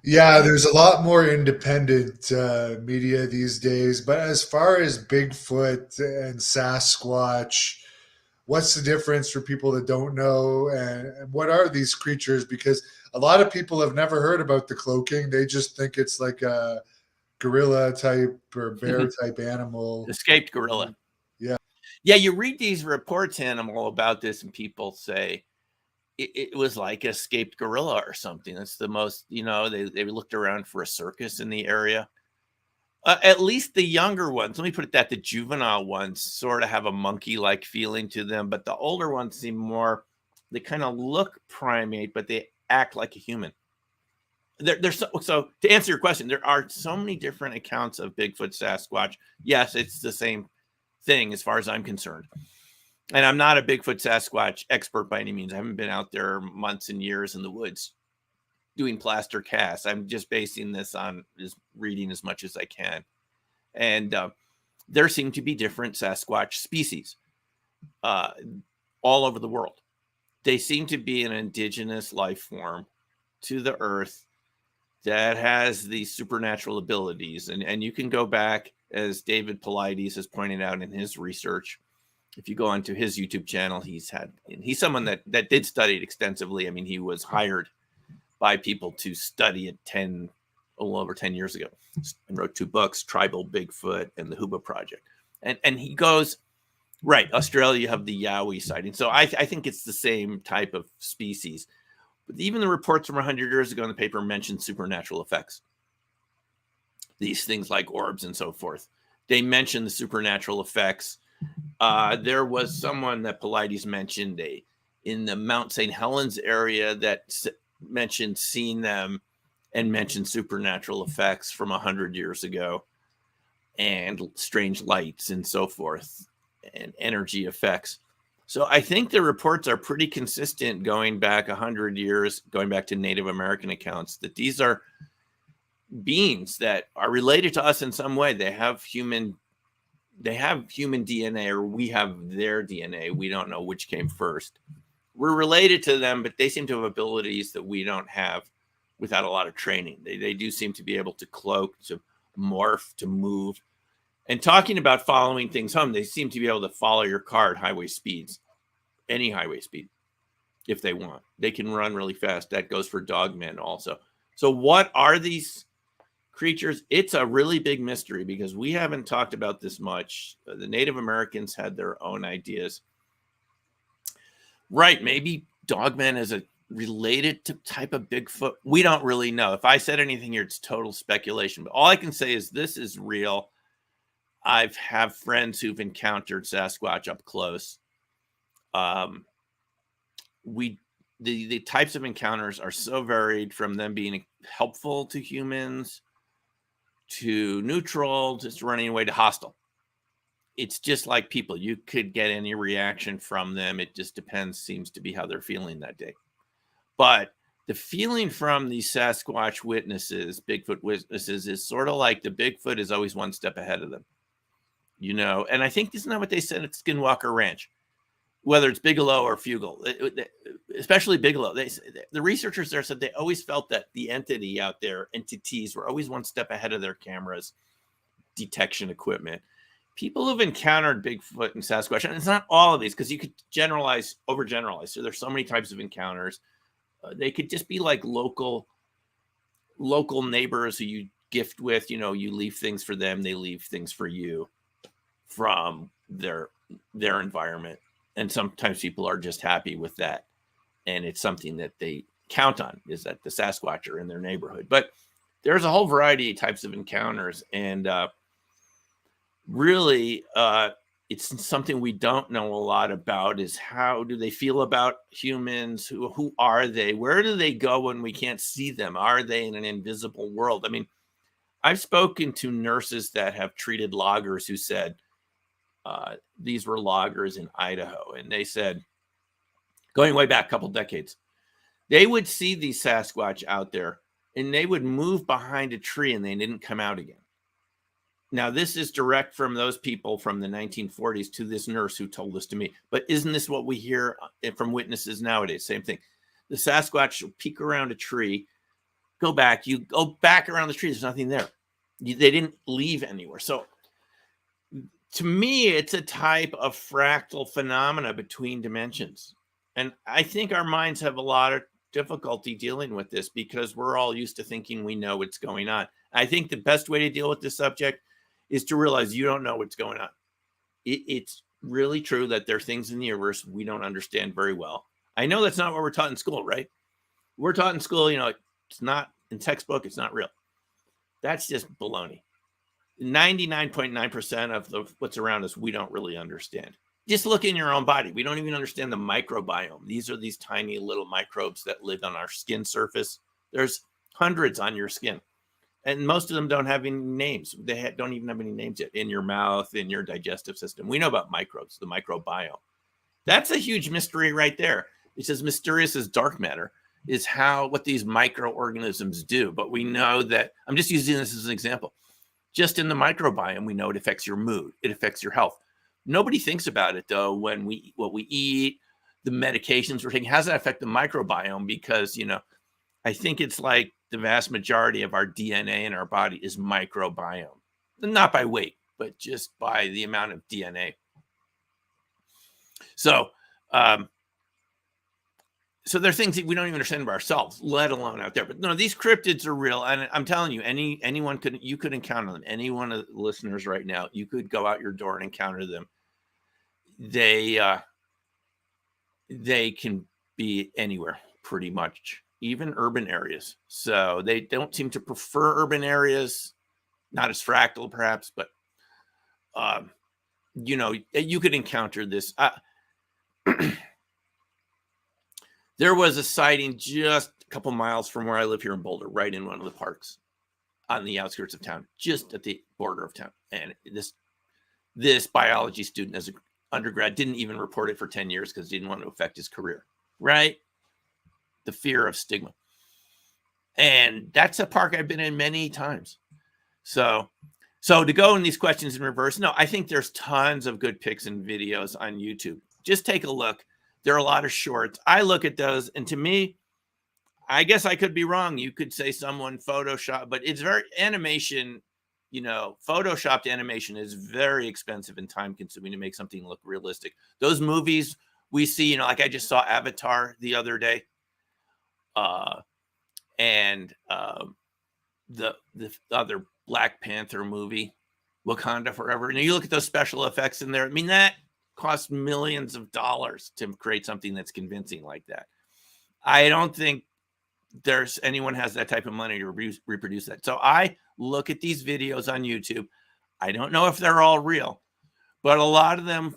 Yeah, there's a lot more independent media these days. But as far as Bigfoot and Sasquatch, what's the difference for people that don't know? And what are these creatures? Because a lot of people have never heard about the cloaking. They just think it's like a gorilla type or bear type animal. Escaped gorilla. Yeah. Yeah, you read these reports, Animal, about this, and people say it was like escaped gorilla or something. That's the most, they looked around for a circus in the area. At least the younger ones, let me put it that, the juvenile ones sort of have a monkey-like feeling to them, but the older ones seem more, they kind of look primate, but they act like a human. So to answer your question, there are so many different accounts of Bigfoot, Sasquatch. Yes, it's the same thing as far as I'm concerned. And I'm not a Bigfoot, Sasquatch expert by any means. I haven't been out there months and years in the woods doing plaster casts. I'm just basing this on just reading as much as I can. And there seem to be different Sasquatch species all over the world. They seem to be an indigenous life form to the earth that has these supernatural abilities. And you can go back, as David Paulides has pointed out in his research. If you go onto his YouTube channel, he's someone that did study it extensively. I mean, he was hired by people to study it a little over 10 years ago, and wrote 2 books, Tribal Bigfoot and the Huba Project. And he goes, right, Australia, you have the Yowie sighting. So I think it's the same type of species. But even the reports from 100 years ago in the paper mentioned supernatural effects. These things like orbs and so forth. They mentioned the supernatural effects. There was someone that Paulides mentioned in the Mount St. Helens area that mentioned seeing them and mentioned supernatural effects from 100 years ago and strange lights and so forth and energy effects. So I think the reports are pretty consistent going back 100 years, going back to Native American accounts, that these are beings that are related to us in some way. They have human DNA, or we have their DNA. We don't know which came first. We're related to them, but they seem to have abilities that we don't have without a lot of training. They do seem to be able to cloak, to morph, to move. And talking about following things home, they seem to be able to follow your car at highway speeds, any highway speed, if they want. They can run really fast. That goes for dogmen also. So what are these creatures? It's a really big mystery because we haven't talked about this much. The Native Americans had their own ideas. Right, maybe dogman is a related to type of Bigfoot. We don't really know. If I said anything here, it's total speculation. But all I can say is this is real. I've have friends who've encountered Sasquatch up close. The types of encounters are so varied, from them being helpful to humans to neutral, just running away, to hostile. It's just like people. You could get any reaction from them. It just depends, seems to be how they're feeling that day. But the feeling from these Sasquatch witnesses, Bigfoot witnesses, is sort of like the Bigfoot is always one step ahead of them. And I think isn't that what they said at Skinwalker Ranch? Whether it's Bigelow or Fugel, especially Bigelow, the researchers there said they always felt that the entities were always one step ahead of their cameras, detection equipment. People who've encountered Bigfoot and Sasquatch, and it's not all of these, because you could overgeneralize. So there's so many types of encounters. They could just be like local neighbors who you gift with. You leave things for them, they leave things for you from their environment. And sometimes people are just happy with that. And it's something that they count on, is that the Sasquatch are in their neighborhood. But there's a whole variety of types of encounters. And really, it's something we don't know a lot about, is how do they feel about humans? Who are they? Where do they go when we can't see them? Are they in an invisible world? I mean, I've spoken to nurses that have treated loggers who said, these were loggers in Idaho. And they said, going way back a couple decades, they would see these Sasquatch out there and they would move behind a tree and they didn't come out again. Now, this is direct from those people from the 1940s to this nurse who told this to me. But isn't this what we hear from witnesses nowadays? Same thing. The Sasquatch will peek around a tree, go back. You go back around the tree. There's nothing there. They didn't leave anywhere. So to me, it's a type of fractal phenomena between dimensions. And I think our minds have a lot of difficulty dealing with this because we're all used to thinking we know what's going on. I think the best way to deal with this subject is to realize you don't know what's going on. It's really true that there are things in the universe we don't understand very well. I know that's not what we're taught in school, right? We're taught in school, it's not in textbook, it's not real. That's just baloney. 99.9% of what's around us, we don't really understand. Just look in your own body. We don't even understand the microbiome. These are these tiny little microbes that live on our skin surface. There's hundreds on your skin, and most of them don't have any names. They don't even have any names yet. In your mouth, in your digestive system. We know about microbes, the microbiome. That's a huge mystery right there. It's as mysterious as dark matter is what these microorganisms do. But we know that, I'm just using this as an example. Just in the microbiome, we know it affects your mood. It affects your health. Nobody thinks about it, though, when what we eat, the medications we're taking. How does that affect the microbiome? Because, I think it's like the vast majority of our DNA in our body is microbiome. Not by weight, but just by the amount of DNA. So, so there are things that we don't even understand about ourselves, let alone out there. But no, these cryptids are real. And I'm telling you, you could encounter them. Any one of the listeners right now, you could go out your door and encounter them. They can be anywhere pretty much, even urban areas. So they don't seem to prefer urban areas, not as fractal perhaps, but you could encounter this. There was a sighting just a couple miles from where I live here in Boulder, right in one of the parks on the outskirts of town, just at the border of town. And this biology student as an undergrad didn't even report it for 10 years because he didn't want to affect his career, right? The fear of stigma. And that's a park I've been in many times. So to go in these questions in reverse, no, I think there's tons of good pics and videos on YouTube. Just take a look. There are a lot of shorts. I look at those, and to me, I guess I could be wrong. You could say someone Photoshop, but it's very animation, Photoshopped animation is very expensive and time consuming to make something look realistic. Those movies we see, like I just saw Avatar the other day. And the other Black Panther movie, Wakanda Forever. And you look at those special effects in there. I mean, that costs millions of dollars to create something that's convincing like that. I don't think there's anyone has that type of money to reproduce that. So I look at these videos on YouTube. I don't know if they're all real, but a lot of them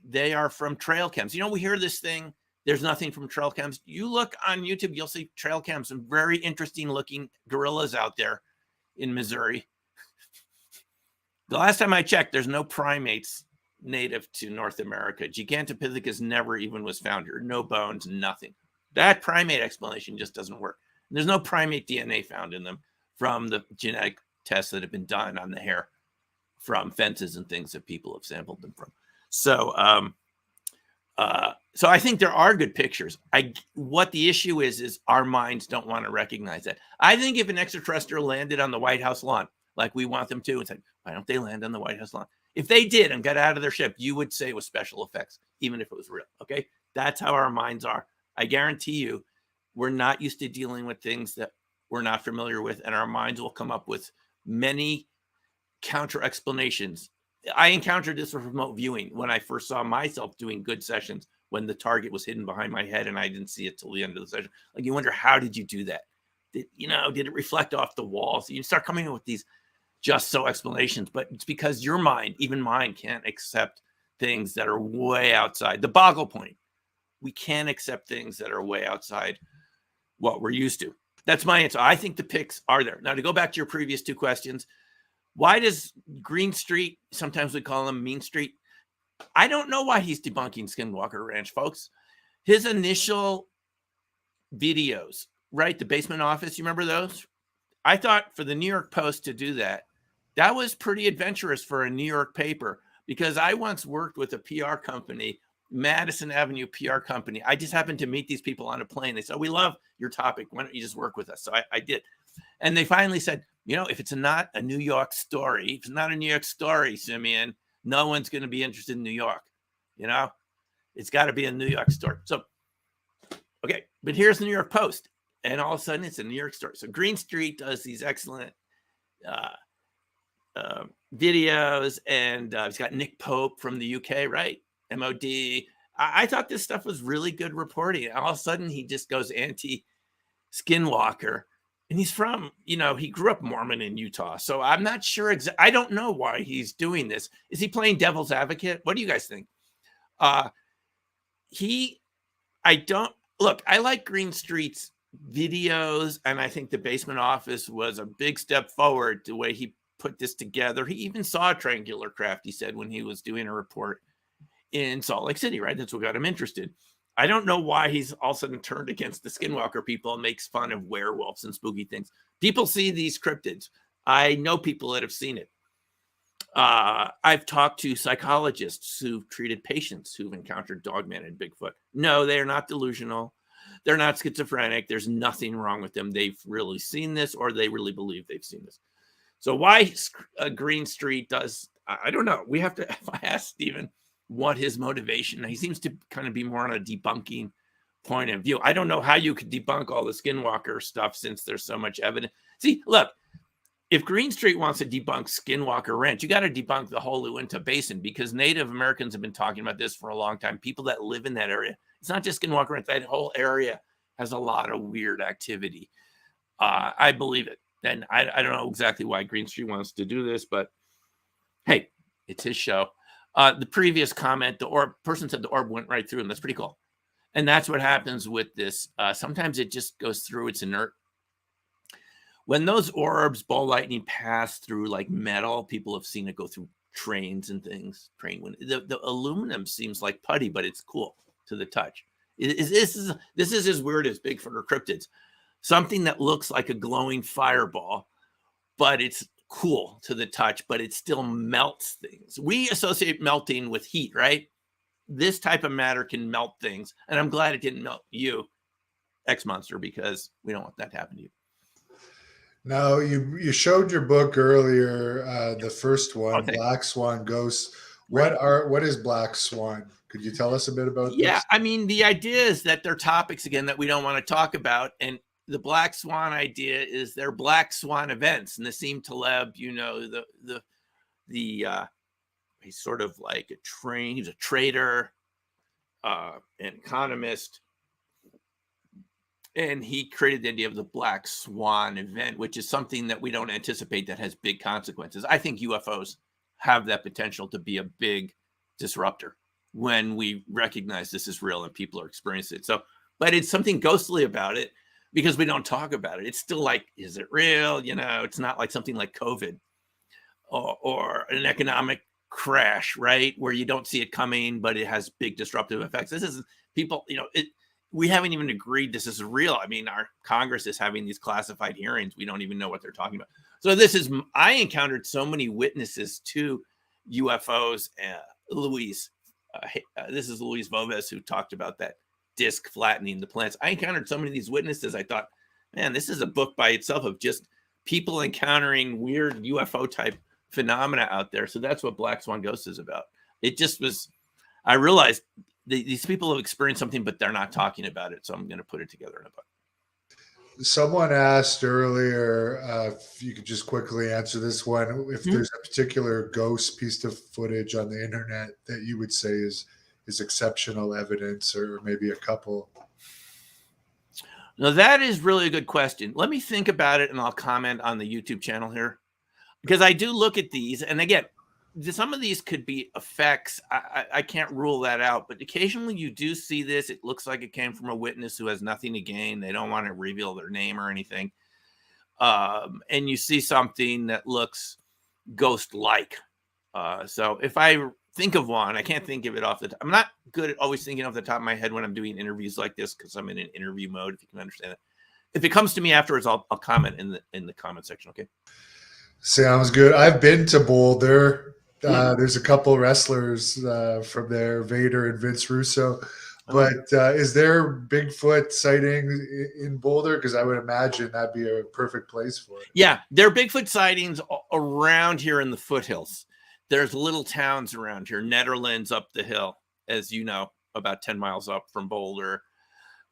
they are from trail cams. We hear this thing, there's nothing from trail cams. You look on YouTube, you'll see trail cams, some very interesting looking gorillas out there in Missouri. The last time I checked, there's no primates native to North America. Gigantopithecus never even was found here. No bones, nothing. That primate explanation just doesn't work. And there's no primate DNA found in them from the genetic tests that have been done on the hair from fences and things that people have sampled them from. So I think there are good pictures. What the issue is our minds don't want to recognize that. I think if an extraterrestrial landed on the White House lawn, like we want them to, and said, why don't they land on the White House lawn? If they did and got out of their ship, you would say it was special effects, even if it was real. Okay. That's how our minds are. I guarantee you, we're not used to dealing with things that we're not familiar with, and our minds will come up with many counter explanations. I encountered this with remote viewing when I first saw myself doing good sessions when the target was hidden behind my head and I didn't see it till the end of the session. Like, you wonder, how did you do that? Did it reflect off the walls? You start coming up with these just so explanations, but it's because your mind, even mine, can't accept things that are way outside the boggle point. We can't accept things that are way outside what we're used to. That's my answer. I think the pics are there. Now, to go back to your previous two questions, why does Green Street, sometimes we call him Mean Street, I don't know why he's debunking Skinwalker Ranch, folks. His initial videos, right? The basement office, you remember those? I thought for the New York Post to do that, that was pretty adventurous for a New York paper, because I once worked with a PR company, Madison Avenue PR company. I just happened to meet these people on a plane. They said, we love your topic. Why don't you just work with us? So I did. And they finally said, if it's not a New York story, if it's not a New York story, Simeon, no one's going to be interested in New York. It's got to be a New York story. So, okay, but here's the New York Post. And all of a sudden it's a New York story. So Green Street does these excellent videos, and he's got Nick Pope from the UK, right? MOD. I thought this stuff was really good reporting. All of a sudden, he just goes anti-Skinwalker, and he's from, he grew up Mormon in Utah. So I'm not sure. I don't know why he's doing this. Is he playing devil's advocate? What do you guys think? I like Green Street's videos, and I think the basement office was a big step forward the way he put this together. He even saw a triangular craft, he said, when he was doing a report in Salt Lake City, right? That's what got him interested. I don't know why he's all of a sudden turned against the Skinwalker people and makes fun of werewolves and spooky things. People see these cryptids. I know people that have seen it. I've talked to psychologists who've treated patients who've encountered Dogman and Bigfoot. No, they are not delusional. They're not schizophrenic. There's nothing wrong with them. They've really seen this, or they really believe they've seen this. So why Green Street does, I don't know. We have to, if I ask Stephen what his motivation, he seems to kind of be more on a debunking point of view. I don't know how you could debunk all the Skinwalker stuff since there's so much evidence. See, look, if Green Street wants to debunk Skinwalker Ranch, you got to debunk the whole Uinta Basin, because Native Americans have been talking about this for a long time. People that live in that area. It's not just Skinwalker Ranch. That whole area has a lot of weird activity. I believe it. And I don't know exactly why Green Street wants to do this, but hey, it's his show. The previous comment, the person said the orb went right through him. That's pretty cool. And that's what happens with this. Sometimes it just goes through. It's inert. When those orbs, ball lightning, pass through like metal, people have seen it go through trains and things. The aluminum seems like putty, but it's cool to the touch. This is as weird as Bigfoot or cryptids. Something that looks like a glowing fireball, but it's cool to the touch, but it still melts things. We associate melting with heat, right? This type of matter can melt things. And I'm glad it didn't melt you, X-Monster, because we don't want that to happen to you. Now, you showed your book earlier, the first one, Black Swan Ghosts. What is Black Swan? Could you tell us a bit about this? Yeah, I mean, the idea is that they're topics, again, that we don't want to talk about. And the Black Swan idea is they're Black Swan events. And Nassim Taleb, he's sort of like he's a trader, an economist. And he created the idea of the Black Swan event, which is something that we don't anticipate that has big consequences. I think UFOs have that potential to be a big disruptor when we recognize this is real and people are experiencing it. So, but it's something ghostly about it because we don't talk about it. It's still like, is it real? It's not like something like COVID or an economic crash, right? Where you don't see it coming, but it has big disruptive effects. This is people, we haven't even agreed this is real. I mean, our Congress is having these classified hearings. We don't even know what they're talking about. So I encountered so many witnesses to UFOs. This is Luis Voves, who talked about that disc flattening the planets. I encountered so many of these witnesses. I thought, man, this is a book by itself of just people encountering weird UFO type phenomena out there. So that's what Black Swan Ghost is about. It just was, I realized these people have experienced something, but they're not talking about it. So I'm going to put it together in a book. Someone asked earlier if you could just quickly answer this one. If there's a particular ghost piece of footage on the internet that you would say is exceptional evidence, or maybe a couple. Now, that is really a good question. Let me think about it, and I'll comment on the YouTube channel here, because I do look at these. And again, some of these could be effects. I can't rule that out, but occasionally you do see this. It looks like it came from a witness who has nothing to gain. They don't want to reveal their name or anything. And you see something that looks ghost-like. So if I think of one, I can't think of it off the top. I'm not good at always thinking off the top of my head when I'm doing interviews like this, because I'm in an interview mode, if you can understand it. If it comes to me afterwards, I'll comment in the comment section, okay? Sounds good. I've been to Boulder. There's a couple wrestlers from there, Vader and Vince Russo. But is there Bigfoot sightings in Boulder? Because I would imagine that'd be a perfect place for it. Yeah, there are Bigfoot sightings around here in the foothills. There's little towns around here. Netherlands up the hill, as you know, about 10 miles up from Boulder.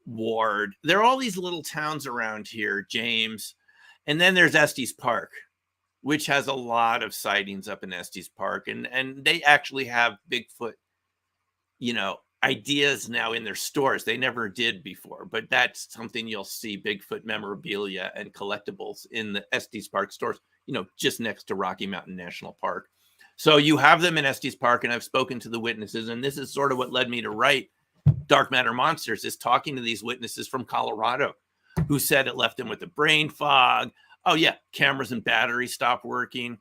Ward. There are all these little towns around here, James. And then there's Estes Park. which has a lot of sightings up in Estes Park. And they actually have Bigfoot, ideas now in their stores. They never did before, but that's something you'll see, Bigfoot memorabilia and collectibles in the Estes Park stores, just next to Rocky Mountain National Park. So you have them in Estes Park, and I've spoken to the witnesses, and this is sort of what led me to write Dark Matter Monsters, is talking to these witnesses from Colorado who said it left them with a brain fog. Oh yeah, cameras and batteries stopped working.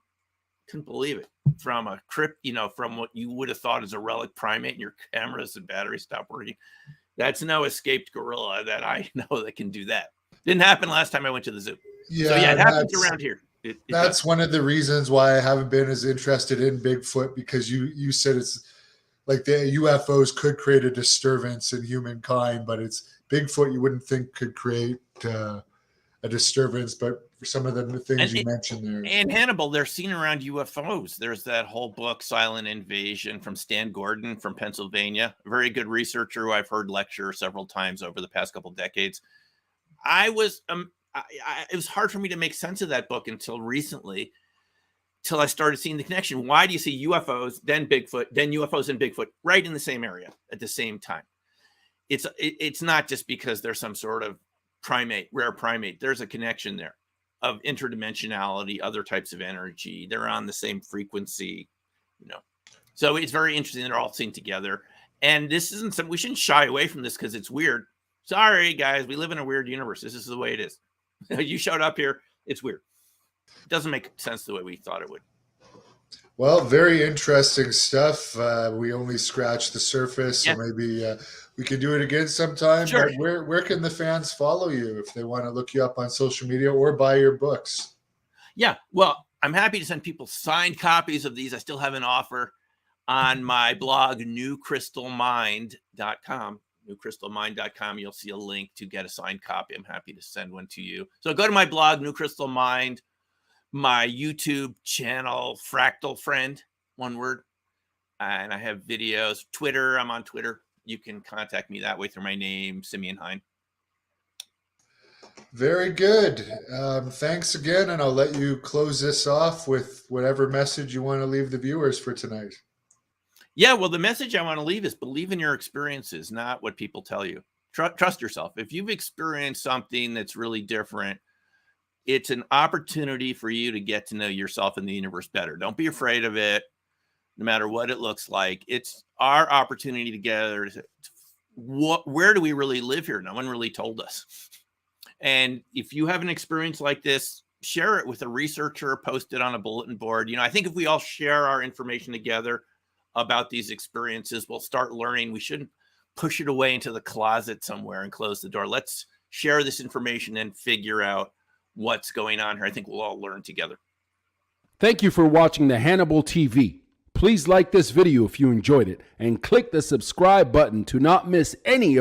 Couldn't believe it. From a crypt, from what you would have thought is a relic primate, and your cameras and batteries stop working. That's no escaped gorilla that I know that can do that. Didn't happen last time I went to the zoo. Yeah, so yeah, it happens around here. That's one of the reasons why I haven't been as interested in Bigfoot, because you said it's like the UFOs could create a disturbance in humankind, but it's Bigfoot you wouldn't think could create a disturbance, but for some of the things you mentioned there. And Hannibal, they're seen around UFOs. There's that whole book, Silent Invasion, from Stan Gordon from Pennsylvania, a very good researcher who I've heard lecture several times over the past couple of decades. It was hard for me to make sense of that book until recently, till I started seeing the connection. Why do you see UFOs, then Bigfoot, then UFOs and Bigfoot right in the same area at the same time? It's not just because there's some sort of rare primate. There's a connection there of interdimensionality, other types of energy. They're on the same frequency, So it's very interesting. They're all seen together. And this isn't something, we shouldn't shy away from this because it's weird. Sorry, guys, we live in a weird universe. This is the way it is. You showed up here. It's weird. It doesn't make sense the way we thought it would. Well, very interesting stuff. We only scratched the surface, so maybe we can do it again sometime. Sure. But where can the fans follow you if they want to look you up on social media or buy your books? Yeah, well, I'm happy to send people signed copies of these. I still have an offer on my blog, newcrystalmind.com. newcrystalmind.com. You'll see a link to get a signed copy. I'm happy to send one to you. So go to my blog, New Crystal Mind, my YouTube channel, Fractal Friend, one word. And I have videos. Twitter, I'm on Twitter. You can contact me that way through my name, Simeon Hein. Very good. Thanks again, and I'll let you close this off with whatever message you want to leave the viewers for tonight. Yeah, well, the message I want to leave is believe in your experiences, not what people tell you. Trust yourself. If you've experienced something that's really different, it's an opportunity for you to get to know yourself and the universe better. Don't be afraid of it, no matter what it looks like. It's our opportunity together. Where do we really live here? No one really told us. And if you have an experience like this, share it with a researcher, post it on a bulletin board. I think if we all share our information together about these experiences, we'll start learning. We shouldn't push it away into the closet somewhere and close the door. Let's share this information and figure out what's going on here. I think we'll all learn together. Thank you for watching the Hannibal TV. Please like this video if you enjoyed it and click the subscribe button to not miss any of